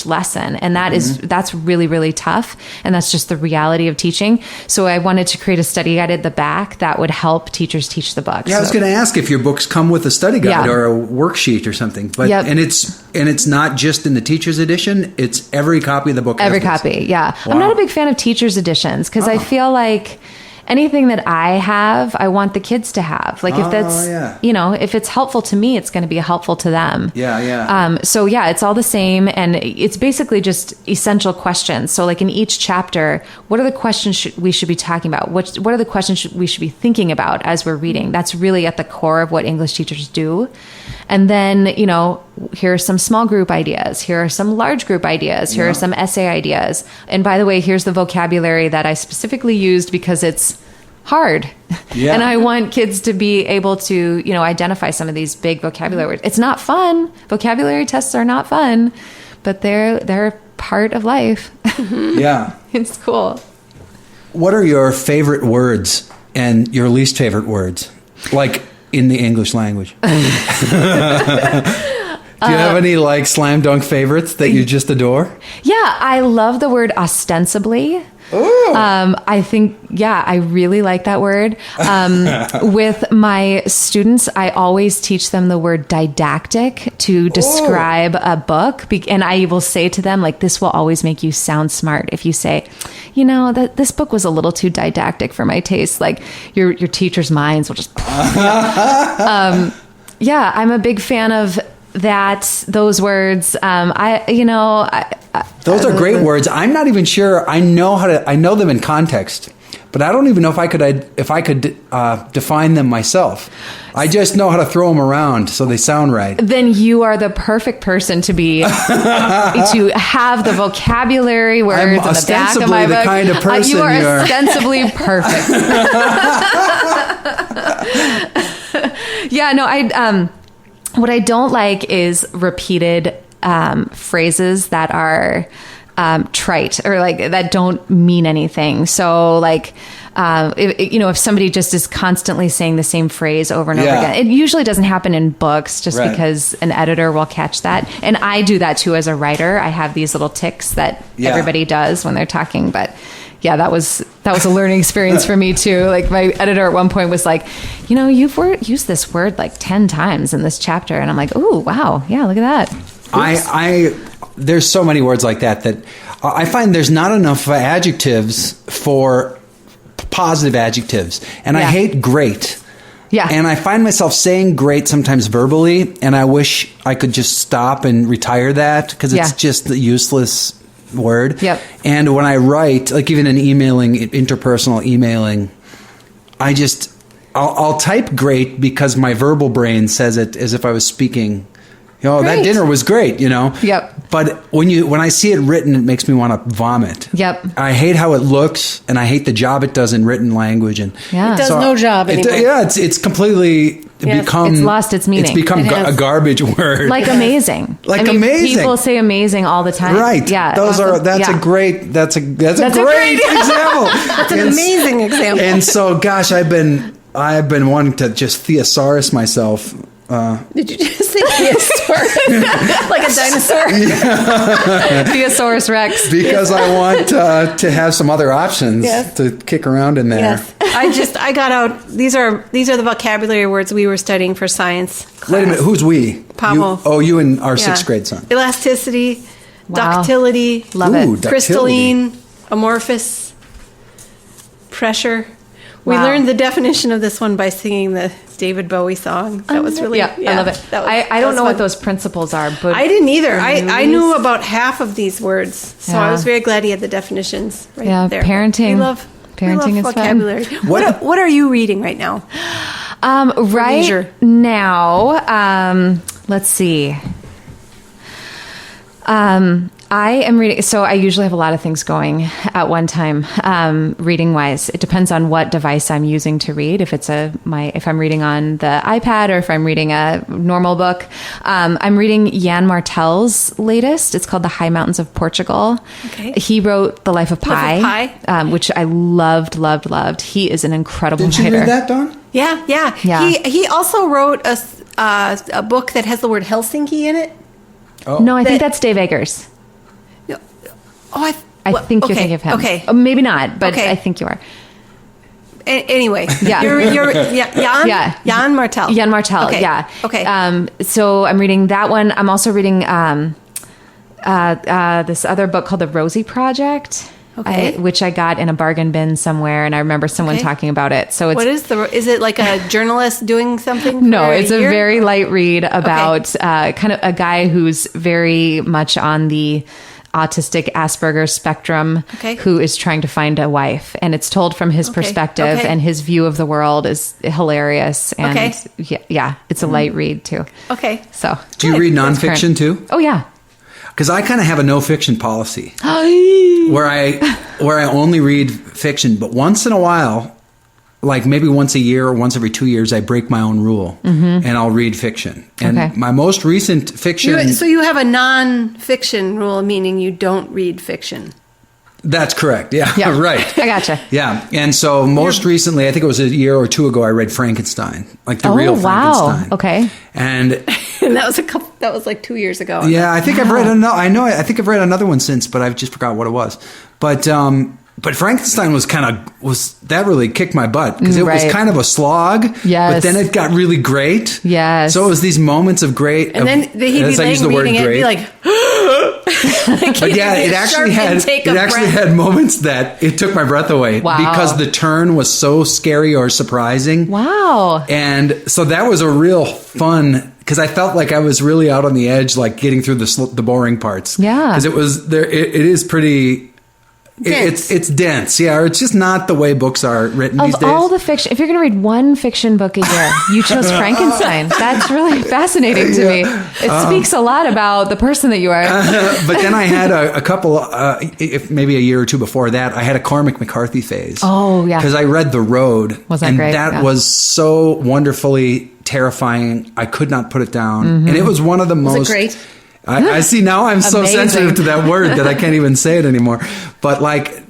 Speaker 4: lesson. And that's really, really tough. And that's just the reality of teaching. So I wanted to create a study guide at the back that would help teachers teach the book.
Speaker 5: Yeah, I was going to ask if your books come with a study guide or a worksheet or something. But and it's not just in the teacher's edition, it's every copy of the book.
Speaker 4: Every copy, yeah. Wow. I'm not a big fan of teacher's editions because I feel like anything that I have, I want the kids to have. Like if that's, if it's helpful to me, it's going to be helpful to them.
Speaker 5: Yeah.
Speaker 4: So yeah, it's all the same. And it's basically just essential questions. So like in each chapter, what are the questions we should be talking about? What are the questions we should be thinking about as we're reading? That's really at the core of what English teachers do. And then, here are some small group ideas. Here are some large group ideas. Here are some essay ideas. And by the way, here's the vocabulary that I specifically used because it's hard. Yeah. And I want kids to be able to, identify some of these big vocabulary words. It's not fun. Vocabulary tests are not fun, but they're part of life.
Speaker 5: Yeah.
Speaker 4: It's cool.
Speaker 5: What are your favorite words and your least favorite words? Like in the English language. Do you have any slam dunk favorites that you just adore?
Speaker 4: Yeah, I love the word ostensibly.
Speaker 5: Ooh.
Speaker 4: I think, I really like that word. With my students, I always teach them the word didactic to describe a book. And I will say to them, this will always make you sound smart. If you say, that this book was a little too didactic for my taste, your teacher's minds will just... I'm a big fan of those words.
Speaker 5: Those are great words. I'm not even sure I know them in context, but I don't even know if I could define them myself. I just know how to throw them around so they sound right.
Speaker 4: Then you are the perfect person to be to have the vocabulary words in the back of my book.
Speaker 5: the kind of person
Speaker 4: you are ostensibly perfect. What I don't like is repeated phrases that are trite or that don't mean anything. So if somebody just is constantly saying the same phrase over and over again, it usually doesn't happen in books just because an editor will catch that. And I do that too as a writer. I have these little tics that everybody does when they're talking, but yeah, that was a learning experience for me too. My editor at one point was like, you've used this word 10 times in this chapter. And I'm like, ooh, wow. Yeah, look at that.
Speaker 5: There's so many words like that I find there's not enough adjectives for positive adjectives. And I hate great.
Speaker 4: Yeah.
Speaker 5: And I find myself saying great sometimes verbally. And I wish I could just stop and retire that because it's just the useless word.
Speaker 4: Yep.
Speaker 5: And when I write, even in interpersonal emailing, I'll type great because my verbal brain says it as if I was speaking. That dinner was great,
Speaker 4: Yep.
Speaker 5: But when I see it written, it makes me want to vomit.
Speaker 4: Yep.
Speaker 5: I hate how it looks, and I hate the job it does in written language. And
Speaker 3: it does no job anymore.
Speaker 5: It's completely become...
Speaker 4: It's lost its meaning.
Speaker 5: It's become a garbage word.
Speaker 4: Amazing.
Speaker 5: Amazing.
Speaker 4: People say amazing all the time.
Speaker 5: Right.
Speaker 4: Yeah.
Speaker 5: That's a great example.
Speaker 3: That's an amazing example.
Speaker 5: And so, gosh, I've been I've been wanting to just thesaurus myself.
Speaker 3: Did you just say thesaurus? Like a dinosaur?
Speaker 4: Theosaurus Rex.
Speaker 5: Because I want to have some other options to kick around in there.
Speaker 3: Yes. I got out. These are the vocabulary words we were studying for science class.
Speaker 5: Wait a minute. Who's we?
Speaker 3: Pavo.
Speaker 5: You and our 6th grade son.
Speaker 3: Elasticity,
Speaker 4: Wow.
Speaker 3: ductility,
Speaker 4: Love it.
Speaker 5: Ductility.
Speaker 3: crystalline, amorphous, pressure. We
Speaker 4: Wow.
Speaker 3: learned the definition of this one by singing the David Bowie song. That was really,
Speaker 4: I love it. I don't know what those principles are, but
Speaker 3: I didn't either. I
Speaker 4: Louise-
Speaker 3: knew about half of these words, so I was very glad he had the definitions right there.
Speaker 4: Parenting.
Speaker 3: We love
Speaker 4: Parenting is
Speaker 3: vocabulary.
Speaker 4: fun.
Speaker 3: What are you reading right now?
Speaker 4: Right
Speaker 3: leisure.
Speaker 4: now, let's see. I am reading, so I usually have a lot of things going at one time, reading wise. It depends on what device I'm using to read. If if I'm reading on the iPad or if I'm reading a normal book. I'm reading Jan Martel's latest. It's called The High Mountains of Portugal.
Speaker 3: Okay.
Speaker 4: He wrote The Life of Pi,
Speaker 3: Life of Pi.
Speaker 4: Which I loved. He is an incredible
Speaker 5: Did you
Speaker 4: writer.
Speaker 5: read that, Dawn?
Speaker 3: Yeah. He also wrote a book that has the word Helsinki in it.
Speaker 4: No, I think that's Dave Eggers.
Speaker 3: Oh,
Speaker 4: I think you're thinking of him.
Speaker 3: Okay.
Speaker 4: Maybe not, but
Speaker 3: Okay.
Speaker 4: I think you are.
Speaker 3: Anyway,
Speaker 4: Yeah.
Speaker 3: you're Jan.
Speaker 4: Yeah.
Speaker 3: Jan Martel.
Speaker 4: Jan Martel,
Speaker 3: Okay.
Speaker 4: yeah.
Speaker 3: Okay.
Speaker 4: So I'm reading that one. I'm also reading this other book called The Rosie Project.
Speaker 3: Okay.
Speaker 4: Which I got in a bargain bin somewhere, and I remember someone
Speaker 3: Okay.
Speaker 4: talking about it. So it's
Speaker 3: What is it like a journalist doing something?
Speaker 4: no,
Speaker 3: for
Speaker 4: it's a
Speaker 3: year?
Speaker 4: very light read about kind of a guy who's very much on the autistic Asperger's spectrum,
Speaker 3: Okay.
Speaker 4: who is trying to find a wife, and it's told from his perspective,
Speaker 3: Okay.
Speaker 4: and his view of the world is hilarious. And
Speaker 3: Okay.
Speaker 4: yeah, it's a light read too.
Speaker 3: Okay.
Speaker 4: So
Speaker 5: Do you read
Speaker 4: That's
Speaker 5: nonfiction
Speaker 4: current.
Speaker 5: too?
Speaker 4: Oh yeah.
Speaker 5: Because I kind of have a no fiction policy where I only read fiction, but once in a while, like maybe once a year or once every 2 years, I break my own rule and I'll read fiction. And
Speaker 4: Okay.
Speaker 5: my most recent fiction.
Speaker 3: So you have a non-fiction rule, meaning you don't read fiction.
Speaker 5: That's correct. Yeah,
Speaker 4: Yeah.
Speaker 5: right.
Speaker 4: I gotcha.
Speaker 5: Yeah. And so most recently, I think it was a year or two ago, I read Frankenstein, like the real
Speaker 4: wow.
Speaker 5: Frankenstein.
Speaker 4: Okay.
Speaker 5: And
Speaker 3: And that was like 2 years ago.
Speaker 5: yeah, I think I've read I think I've read another one since, but I've just forgot what it was. But Frankenstein was that really kicked my butt because it was
Speaker 4: Right.
Speaker 5: kind of a slog.
Speaker 4: Yes.
Speaker 5: But then it got really great.
Speaker 4: Yes.
Speaker 5: So it was these moments of great.
Speaker 3: And then he'd be
Speaker 5: as I use
Speaker 3: laying
Speaker 5: the word
Speaker 3: reading it and
Speaker 5: great.
Speaker 3: be like,
Speaker 5: But yeah, it actually had moments that it took my breath away
Speaker 4: Wow.
Speaker 5: because the turn was so scary or surprising.
Speaker 4: Wow.
Speaker 5: And so that was a real fun because I felt like I was really out on the edge, like getting through the boring parts.
Speaker 4: Yeah.
Speaker 5: Because it was there. It is pretty.
Speaker 3: Dense.
Speaker 5: It's dense, yeah. Or it's just not the way books are written these
Speaker 4: Of
Speaker 5: days.
Speaker 4: all the fiction, if you're going to read one fiction book a year, you chose Frankenstein. That's really fascinating to me. It speaks a lot about the person that you are.
Speaker 5: But then I had a couple, maybe a year or two before that, I had a Cormac McCarthy phase.
Speaker 4: Oh, yeah.
Speaker 5: Because I read The Road.
Speaker 4: Was that
Speaker 5: and
Speaker 4: great?
Speaker 5: that
Speaker 4: Yeah.
Speaker 5: was so wonderfully terrifying. I could not put it down. And it was one of the most...
Speaker 3: it great?
Speaker 5: I see now I'm so
Speaker 4: Amazing.
Speaker 5: sensitive to that word that I can't even say it anymore. But like,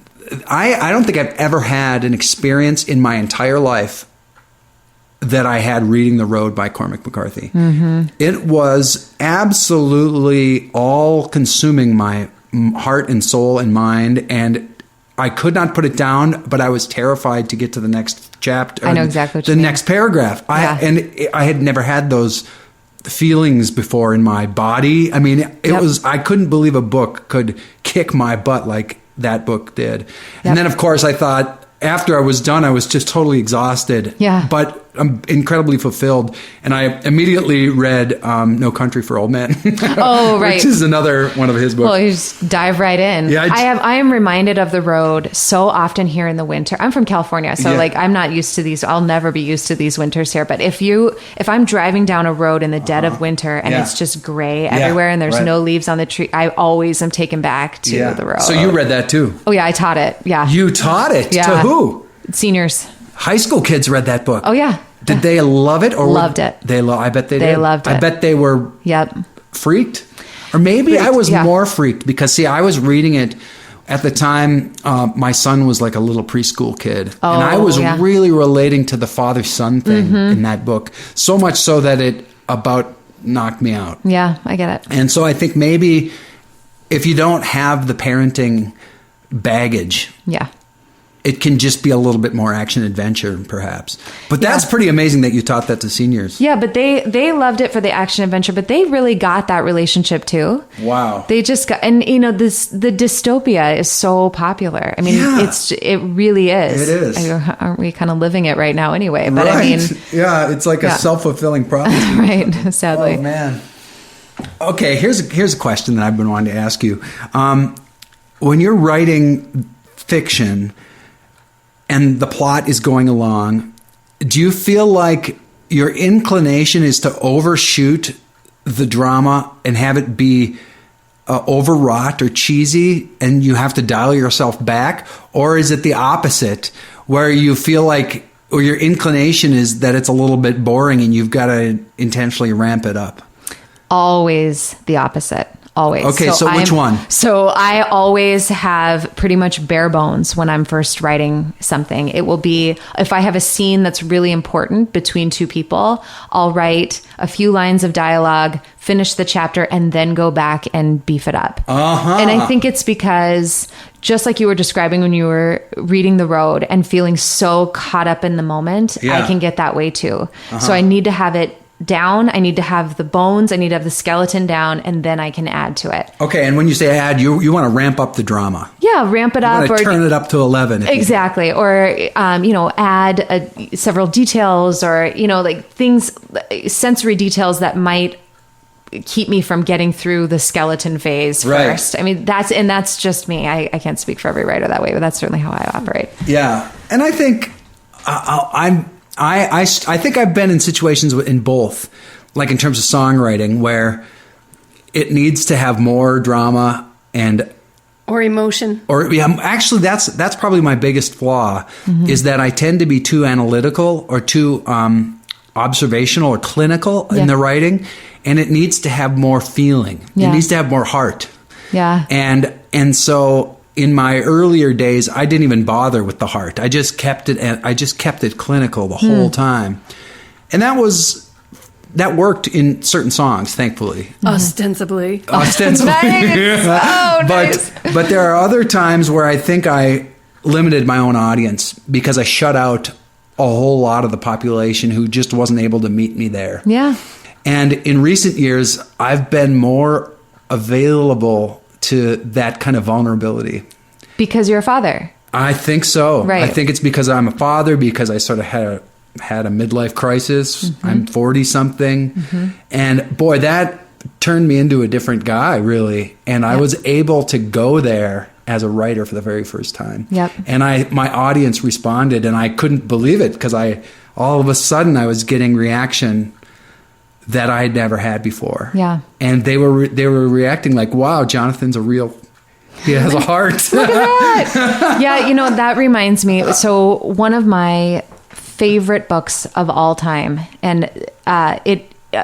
Speaker 5: I don't think I've ever had an experience in my entire life that I had reading The Road by Cormac McCarthy. It was absolutely all consuming my heart and soul and mind. And I could not put it down, but I was terrified to get to the next chapter.
Speaker 4: I know exactly what
Speaker 5: the
Speaker 4: you mean.
Speaker 5: next paragraph.
Speaker 4: Yeah.
Speaker 5: I had never had those feelings before in my body. I mean, it
Speaker 4: Yep.
Speaker 5: was, I couldn't believe a book could kick my butt like that book did.
Speaker 4: Yep.
Speaker 5: And then, of course, I thought after I was done, I was just totally exhausted.
Speaker 4: Yeah.
Speaker 5: But I'm incredibly fulfilled. And I immediately read No Country for Old Men.
Speaker 4: Oh, right.
Speaker 5: Which is another one of his books.
Speaker 4: Well, you just dive right in.
Speaker 5: Yeah,
Speaker 4: I am reminded of The Road so often here in the winter. I'm from California, so
Speaker 5: Yeah.
Speaker 4: like I'm not used to these. I'll never be used to these winters here. But if I'm driving down a road in the dead of winter and
Speaker 5: Yeah.
Speaker 4: it's just gray everywhere and there's
Speaker 5: right.
Speaker 4: no leaves on the tree, I always am taken back to The Road.
Speaker 5: So you read that too?
Speaker 4: Oh yeah, I taught it. Yeah.
Speaker 5: You taught it?
Speaker 4: Yeah.
Speaker 5: To who?
Speaker 4: Seniors.
Speaker 5: High school kids read that book.
Speaker 4: Oh yeah.
Speaker 5: Did they love it? Or
Speaker 4: Loved it.
Speaker 5: I bet they did.
Speaker 4: They loved
Speaker 5: I
Speaker 4: it.
Speaker 5: bet they were
Speaker 4: Yep.
Speaker 5: freaked. Or maybe I was
Speaker 4: yeah.
Speaker 5: more freaked because, see, I was reading it at the time, my son was like a little preschool kid.
Speaker 4: Oh,
Speaker 5: and I was
Speaker 4: yeah.
Speaker 5: really relating to the father-son thing in that book. So much so that it about knocked me out.
Speaker 4: Yeah, I get it.
Speaker 5: And so I think maybe if you don't have the parenting baggage,
Speaker 4: Yeah.
Speaker 5: it can just be a little bit more action adventure, perhaps. But that's pretty amazing that you taught that to seniors.
Speaker 4: Yeah, but they loved it for the action adventure, but they really got that relationship too.
Speaker 5: Wow.
Speaker 4: They just got, and the dystopia is so popular. I mean,
Speaker 5: Yeah.
Speaker 4: it really is.
Speaker 5: It is.
Speaker 4: Aren't we kind of living it right now anyway? But
Speaker 5: right.
Speaker 4: I mean,
Speaker 5: yeah, it's like a self-fulfilling prophecy.
Speaker 4: right, sadly.
Speaker 5: Oh, man. Okay, here's a question that I've been wanting to ask you. When you're writing fiction and the plot is going along, do you feel like your inclination is to overshoot the drama and have it be overwrought or cheesy and you have to dial yourself back? Or is it the opposite, where you feel like, or your inclination is that it's a little bit boring and you've got to intentionally ramp it up?
Speaker 4: Always the opposite. Always.
Speaker 5: Okay, so which one?
Speaker 4: So I always have pretty much bare bones when I'm first writing something. It will be, if I have a scene that's really important between two people, I'll write a few lines of dialogue, finish the chapter, and then go back and beef it up. And I think it's because, just like you were describing when you were reading The Road and feeling so caught up in the moment, I can get that way too. So I need to have it down. I need to have the bones. I need to have the skeleton down, and then I can add to it.
Speaker 5: Okay, and when you say add, you want to ramp up the drama.
Speaker 4: Yeah, ramp it up,
Speaker 5: or turn it up to 11.
Speaker 4: Exactly, or add several details, or like things, sensory details that might keep me from getting through the skeleton phase first. I mean, that's just me. I can't speak for every writer that way, but that's certainly how I operate.
Speaker 5: Yeah, and I think I think I've been in situations in both, like in terms of songwriting, where it needs to have more drama
Speaker 3: or emotion.
Speaker 5: Or actually, that's probably my biggest flaw, is that I tend to be too analytical or too observational or clinical in the writing, and it needs to have more feeling.
Speaker 4: Yeah.
Speaker 5: It needs to have more heart.
Speaker 4: Yeah,
Speaker 5: and so. In my earlier days, I didn't even bother with the heart. I just kept it clinical the whole time. And that worked in certain songs, thankfully.
Speaker 3: Ostensibly.
Speaker 4: Nice. Oh, nice.
Speaker 5: But there are other times where I think I limited my own audience because I shut out a whole lot of the population who just wasn't able to meet me there.
Speaker 4: Yeah.
Speaker 5: And in recent years, I've been more available to that kind of vulnerability.
Speaker 4: Because you're a father.
Speaker 5: I think so.
Speaker 4: Right.
Speaker 5: I think it's because I'm a father, because I sort of had a midlife crisis. I'm 40-something. And boy, that turned me into a different guy, really. And I was able to go there as a writer for the very first time.
Speaker 4: Yep.
Speaker 5: And my audience responded, and I couldn't believe it, because all of a sudden I was getting reaction that I had never had before.
Speaker 4: Yeah.
Speaker 5: And they were reacting like, wow, Jonathan's he has a heart.
Speaker 4: Look at that. Yeah, that reminds me. So one of my favorite books of all time, and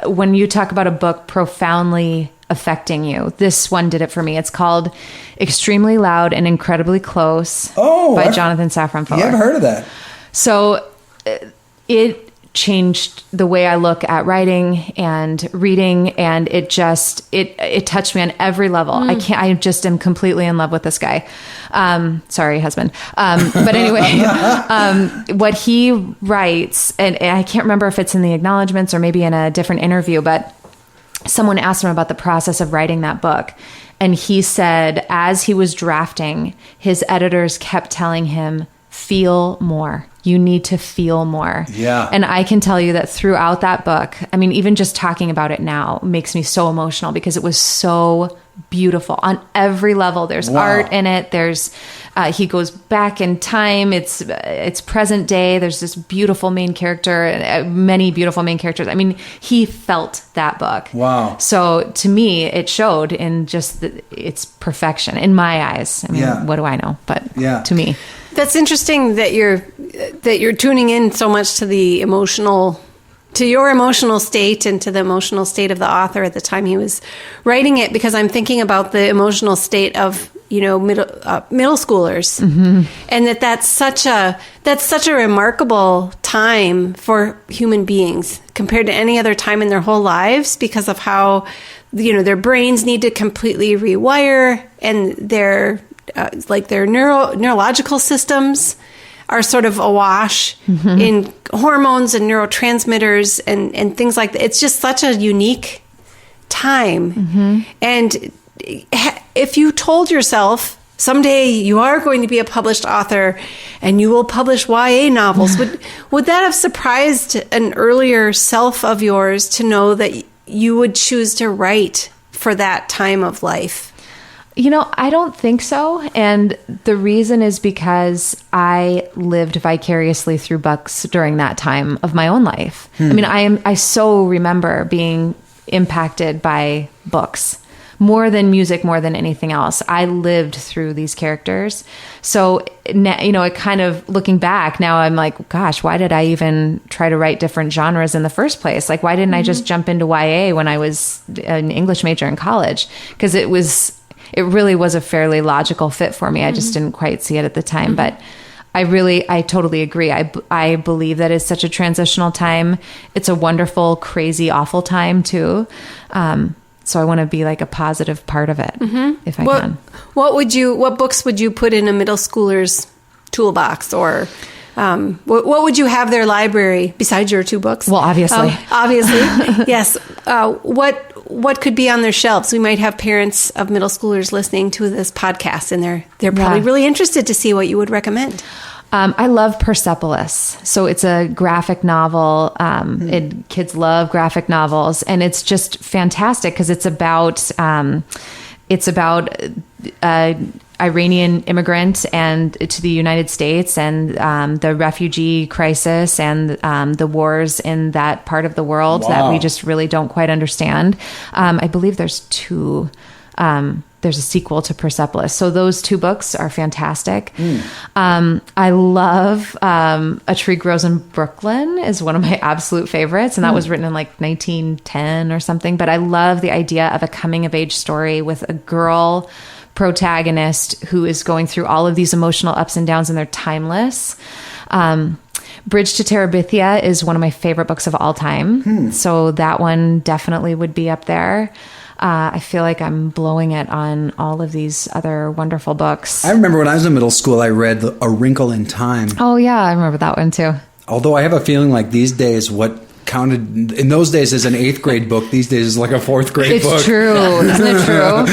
Speaker 4: when you talk about a book profoundly affecting you, this one did it for me. It's called Extremely Loud and Incredibly Close by Jonathan Safran Foer.
Speaker 5: You ever heard of that?
Speaker 4: So it changed the way I look at writing and reading, and it touched me on every level. I just am completely in love with this guy. Sorry, husband. But anyway, what he writes, and I can't remember if it's in the acknowledgments or maybe in a different interview, but someone asked him about the process of writing that book. And he said, as he was drafting, his editors kept telling him, feel more. You need to feel more.
Speaker 5: Yeah.
Speaker 4: And I can tell you that throughout that book, I mean, even just talking about it now makes me so emotional, because it was so beautiful on every level. There's art in it. There's, he goes back in time. It's present day. There's this beautiful main character, many beautiful main characters. I mean, he felt that book.
Speaker 5: Wow.
Speaker 4: So to me, it showed in just its perfection in my eyes. I mean, what do I know? But to me.
Speaker 3: That's interesting that you're tuning in so much to your emotional state and to the emotional state of the author at the time he was writing it, because I'm thinking about the emotional state of middle schoolers, and that's such a remarkable time for human beings compared to any other time in their whole lives, because of how their brains need to completely rewire, and their neurological systems are sort of awash in hormones and neurotransmitters and things like that. It's just such a unique time. And if you told yourself someday you are going to be a published author and you will publish YA novels, would that have surprised an earlier self of yours to know that you would choose to write for that time of life?
Speaker 4: I don't think so. And the reason is because I lived vicariously through books during that time of my own life. I mean, I so remember being impacted by books more than music, more than anything else. I lived through these characters. So, it kind of, looking back now, I'm like, gosh, why did I even try to write different genres in the first place? Like, why didn't I just jump into YA when I was an English major in college? Because it really was a fairly logical fit for me. I just didn't quite see it at the time. But I totally agree. I believe that it's such a transitional time. It's a wonderful, crazy, awful time too. So I want to be like a positive part of it if I can.
Speaker 3: What books would you put in a middle schooler's toolbox, or what would you have their library besides your 2 books?
Speaker 4: Well, obviously,
Speaker 3: yes. What could be on their shelves? We might have parents of middle schoolers listening to this podcast, and they're probably really interested to see what you would recommend.
Speaker 4: I love Persepolis. So it's a graphic novel. Kids love graphic novels, and it's just fantastic because it's about Iranian immigrant and to the United States, and the refugee crisis, and the wars in that part of the world that we just really don't quite understand. I believe there's 2. There's a sequel to Persepolis. So those 2 books are fantastic. I love A Tree Grows in Brooklyn is one of my absolute favorites. And that was written in like 1910 or something. But I love the idea of a coming of age story with a girl protagonist who is going through all of these emotional ups and downs, and they're timeless. Bridge to Terabithia is one of my favorite books of all time. So that one definitely would be up there. I feel like I'm blowing it on all of these other wonderful books.
Speaker 5: I remember when I was in middle school, I read A Wrinkle in Time.
Speaker 4: Oh, yeah, I remember that one too.
Speaker 5: Although I have a feeling like these days, what counted in those days as an 8th grade book, these days is like a 4th grade book.
Speaker 4: It's true. Isn't it true?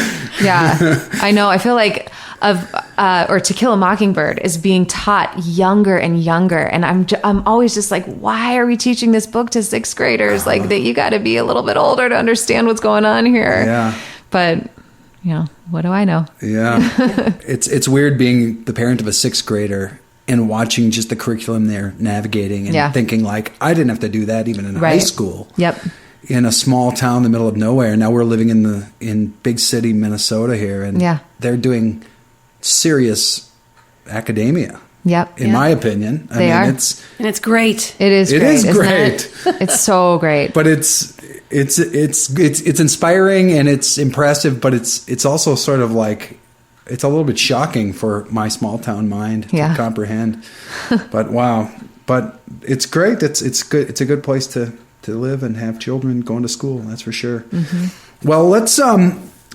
Speaker 4: Yeah. I know. I feel like or To Kill a Mockingbird is being taught younger and younger. And I'm always just like, why are we teaching this book to 6th graders? Like, that you got to be a little bit older to understand what's going on here.
Speaker 5: Yeah.
Speaker 4: But, what do I know?
Speaker 5: Yeah. It's weird being the parent of a 6th grader and watching just the curriculum they're navigating and thinking like, I didn't have to do that even in high school.
Speaker 4: Yep.
Speaker 5: In a small town in the middle of nowhere. Now we're living in big city Minnesota here, and they're doing serious academia.
Speaker 4: Yep.
Speaker 5: In my opinion.
Speaker 4: They are.
Speaker 3: And it's great.
Speaker 4: It is great.
Speaker 5: It is great.
Speaker 4: It's so great.
Speaker 5: But it's inspiring and it's impressive, but it's also sort of like, it's a little bit shocking for my small town mind to comprehend. But wow. But it's great. It's good. It's a good place to live and have children going to school. That's for sure. Well, let's, I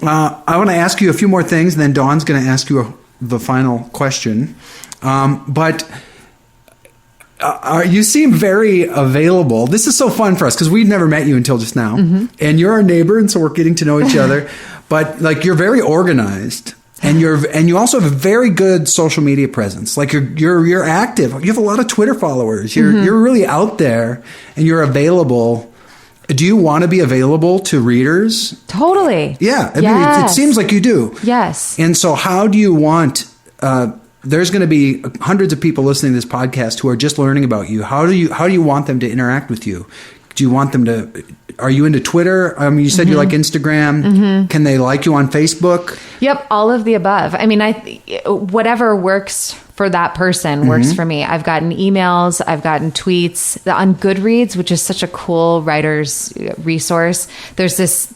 Speaker 5: want to ask you a few more things, and then Dawn's going to ask you the final question. But you seem very available. This is so fun for us because we've never met you until just now, and you're our neighbor, and so we're getting to know each other. But like, you're very organized, and you also have a very good social media presence. Like, you're active. You have a lot of Twitter followers. You're really out there, and you're available. Do you want to be available to readers?
Speaker 4: Totally.
Speaker 5: Yeah. I mean, it seems like you do.
Speaker 4: Yes.
Speaker 5: And so how do you want, there's going to be hundreds of people listening to this podcast who are just learning about you. How do you want them to interact with you? Do you want them to, are you into Twitter? I mean, you said you like Instagram. Can they like you on Facebook?
Speaker 4: Yep. All of the above. I mean, whatever works for that person works for me. I've gotten emails, I've gotten tweets on Goodreads, which is such a cool writer's resource. There's this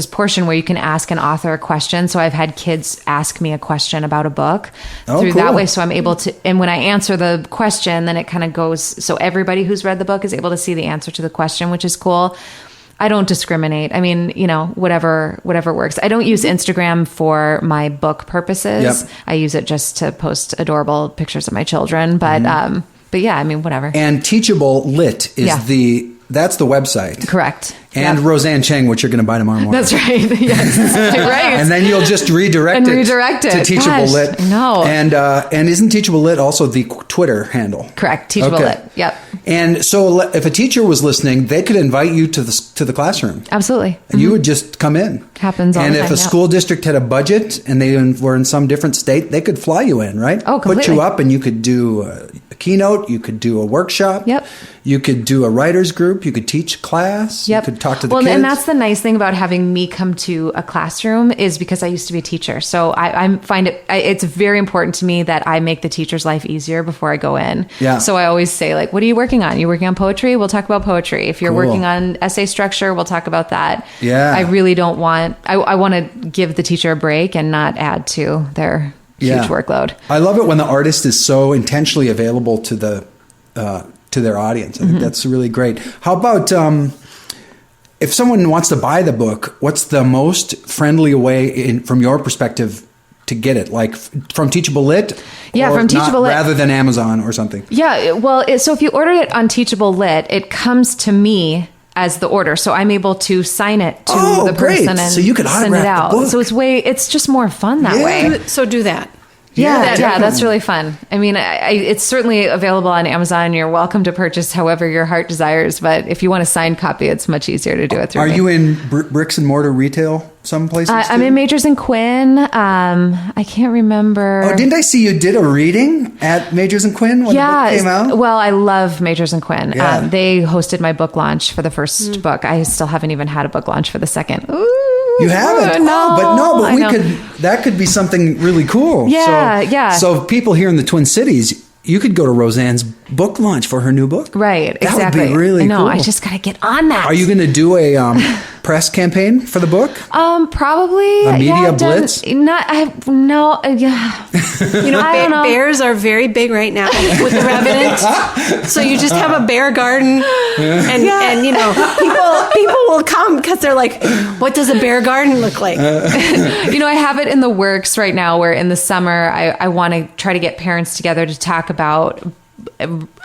Speaker 4: portion where you can ask an author a question. So I've had kids ask me a question about a book through that way. So I'm able to, and when I answer the question, then it kind of goes, so everybody who's read the book is able to see the answer to the question, which is cool. I don't discriminate. I mean, whatever works. I don't use Instagram for my book purposes.
Speaker 5: Yep.
Speaker 4: I use it just to post adorable pictures of my children. But yeah, I mean, whatever.
Speaker 5: And Teachable Lit is that's the website.
Speaker 4: Correct.
Speaker 5: And
Speaker 4: Yep.
Speaker 5: Roseanne Cheng, which you're going to buy tomorrow morning.
Speaker 4: That's right. Yes. Right.
Speaker 5: And then you'll just redirect it to Teachable
Speaker 4: Gosh,
Speaker 5: Lit.
Speaker 4: No.
Speaker 5: And isn't Teachable Lit also the Twitter handle?
Speaker 4: Correct. Teachable Lit. Yep.
Speaker 5: And so if a teacher was listening, they could invite you to the classroom.
Speaker 4: Absolutely.
Speaker 5: And you would just come in.
Speaker 4: Happens all the time.
Speaker 5: And if a school district had a budget and they were in some different state, they could fly you in, right?
Speaker 4: Oh, completely.
Speaker 5: Put you up and you could do a keynote. You could do a workshop.
Speaker 4: Yep.
Speaker 5: You could do a writer's group. You could teach class.
Speaker 4: Yep.
Speaker 5: You could talk to the
Speaker 4: kids.
Speaker 5: kids.
Speaker 4: And that's the nice thing about having me come to a classroom is because I used to be a teacher. So I find it's very important to me that I make the teacher's life easier before I go in.
Speaker 5: Yeah.
Speaker 4: So I always say, like, what are you working on? You working on poetry? We'll talk about poetry. If you're
Speaker 5: Cool.
Speaker 4: working on essay structure, we'll talk about that.
Speaker 5: Yeah.
Speaker 4: I really don't want, I want to give the teacher a break and not add to their huge workload.
Speaker 5: I love it when the artist is so intentionally available to their audience. I think that's really great. How about if someone wants to buy the book, what's the most friendly way, from your perspective, to get it? Like from Teachable Lit?
Speaker 4: Yeah, from Teachable Lit.
Speaker 5: Rather than Amazon or something?
Speaker 4: Yeah, well, so if you order it on Teachable Lit, it comes to me as the order. So I'm able to sign it to the
Speaker 5: great.
Speaker 4: person and
Speaker 5: so you could
Speaker 4: send it
Speaker 5: autograph
Speaker 4: out.
Speaker 5: the book.
Speaker 4: So it's just more fun that way.
Speaker 3: So do that.
Speaker 4: Yeah,
Speaker 5: definitely.
Speaker 4: that's really fun. I mean, it's certainly available on Amazon. You're welcome to purchase however your heart desires. But if you want a signed copy, it's much easier to do it through
Speaker 5: Are
Speaker 4: me.
Speaker 5: you in bricks and mortar retail some places?
Speaker 4: I'm in Majors and Quinn. I can't remember.
Speaker 5: Oh, didn't I see you did a reading at Majors and Quinn when the book came out?
Speaker 4: Well, I love Majors and Quinn.
Speaker 5: Yeah.
Speaker 4: They hosted my book launch for the first book. I still haven't even had a book launch for the second. Ooh,
Speaker 5: You haven't?
Speaker 4: No,
Speaker 5: but we could. That could be something really cool.
Speaker 4: Yeah.
Speaker 5: So people here in the Twin Cities, you could go to Roseanne's book launch for her new book.
Speaker 4: Right,
Speaker 5: That
Speaker 4: exactly.
Speaker 5: would be really
Speaker 4: I know,
Speaker 5: cool.
Speaker 4: I just got to get on that.
Speaker 5: Are you going to do a press campaign for the book?
Speaker 4: Probably
Speaker 5: A media
Speaker 4: I've done-
Speaker 5: blitz?
Speaker 4: Yeah.
Speaker 3: You know,
Speaker 4: I don't know.
Speaker 3: bears are very big right now with the Revenant. So you just have a bear garden, and people will come because they're like, "What does a bear garden look like?"
Speaker 4: I have it in the works right now where in the summer I want to try to get parents together to talk about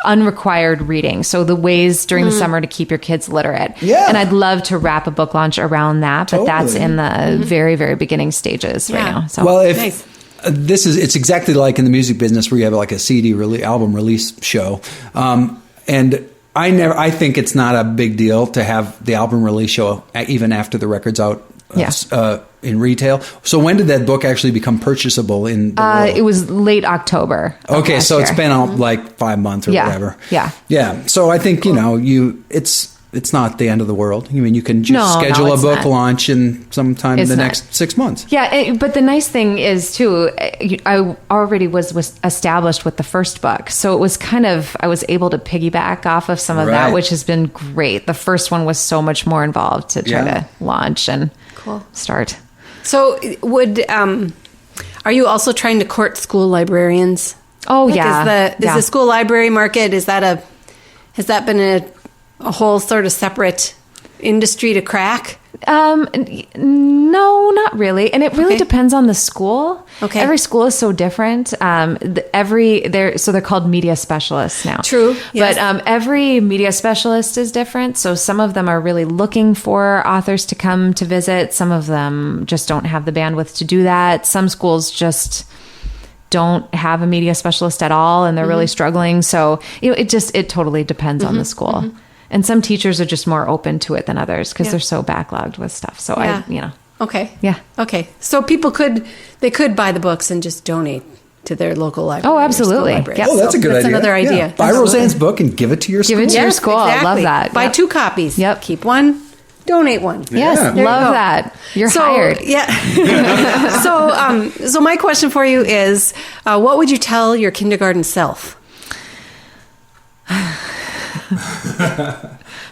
Speaker 4: unrequired reading. So the ways during the summer to keep your kids literate.
Speaker 5: Yeah.
Speaker 4: And I'd love to wrap a book launch around that, but that's
Speaker 5: Totally.
Speaker 4: in the very, very beginning stages right now. So
Speaker 5: Well, if
Speaker 3: Nice.
Speaker 5: it's exactly like in the music business where you have like a CD album release show, and I think it's not a big deal to have the album release show even after the record's out. In retail. So when did that book actually become purchasable in the world?
Speaker 4: it was late October. of
Speaker 5: Okay,
Speaker 4: last
Speaker 5: so it's
Speaker 4: year.
Speaker 5: been out like 5 months or
Speaker 4: Yeah,
Speaker 5: whatever.
Speaker 4: yeah.
Speaker 5: So I think it's not the end of the world. I mean, you can just
Speaker 4: No,
Speaker 5: schedule a
Speaker 4: it's
Speaker 5: book
Speaker 4: not.
Speaker 5: launch in sometime in
Speaker 4: It's
Speaker 5: the
Speaker 4: not.
Speaker 5: next 6 months.
Speaker 4: Yeah, but the nice thing is too, I already was established with the first book, so it was I was able to piggyback off of some of
Speaker 5: Right.
Speaker 4: that, which has been great. The first one was so much more involved to try
Speaker 5: Yeah.
Speaker 4: to launch and
Speaker 3: Cool.
Speaker 4: start.
Speaker 3: So are you also trying to court school librarians?
Speaker 4: Oh
Speaker 3: Like,
Speaker 4: yeah,
Speaker 3: Is the school library market, has that been a whole sort of separate industry to crack?
Speaker 4: No, not really. And it really
Speaker 3: Okay.
Speaker 4: depends on the school.
Speaker 3: Okay.
Speaker 4: Every school is so different. They're called media specialists now.
Speaker 3: True, yes.
Speaker 4: But every media specialist is different. So some of them are really looking for authors to come to visit. Some of them just don't have the bandwidth to do that. Some schools just don't have a media specialist at all and they're really struggling. So, it totally depends on the school. And some teachers are just more open to it than others because they're so backlogged with stuff. So
Speaker 3: Yeah. Okay.
Speaker 4: Yeah.
Speaker 3: Okay. So people could buy the books and just donate to their local library.
Speaker 4: Oh,
Speaker 3: or school
Speaker 4: absolutely.
Speaker 3: library.
Speaker 4: Yep.
Speaker 5: Oh, that's a good
Speaker 3: That's
Speaker 5: idea.
Speaker 3: another idea.
Speaker 5: Yeah. Buy
Speaker 3: Absolutely.
Speaker 5: Roseanne's book and give it to your school.
Speaker 4: Give it to your
Speaker 3: Yes,
Speaker 4: school. I love
Speaker 3: exactly.
Speaker 4: that.
Speaker 3: Buy
Speaker 4: Yep.
Speaker 3: 2 copies.
Speaker 4: Yep.
Speaker 3: Keep one. donate one.
Speaker 4: Yes,
Speaker 5: Yeah.
Speaker 4: love
Speaker 3: There you go.
Speaker 4: that. You're
Speaker 3: So,
Speaker 4: hired.
Speaker 3: Yeah. So my question for you is, what would you tell your kindergarten self?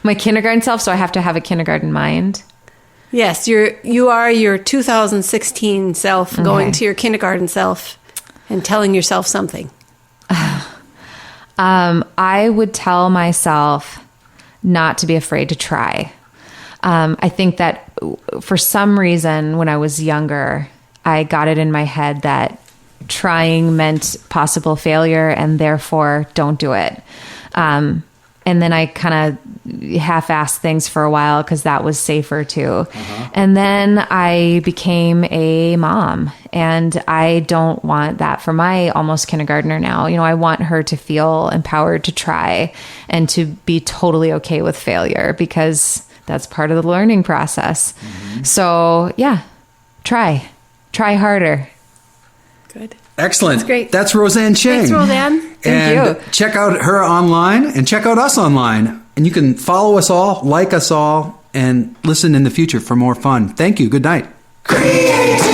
Speaker 4: My kindergarten self, so I have to have a kindergarten mind.
Speaker 3: Yes, you are your 2016 self going to your kindergarten self and telling yourself something.
Speaker 4: I would tell myself not to be afraid to try. I think that for some reason, when I was younger, I got it in my head that trying meant possible failure and therefore don't do it. And then I kind of half-assed things for a while because that was safer too. And then I became a mom, and I don't want that for my almost kindergartner now. You know, I want her to feel empowered to try and to be totally okay with failure, because that's part of the learning process. So yeah, try harder.
Speaker 3: Good.
Speaker 5: Excellent.
Speaker 3: That's great.
Speaker 5: That's Roseanne Cheng.
Speaker 3: Thanks, Roseanne.
Speaker 5: And
Speaker 4: you.
Speaker 5: check out her online and check out us online. And you can follow us all, like us all, and listen in the future for more fun. Thank you. Good night.
Speaker 6: Creativity.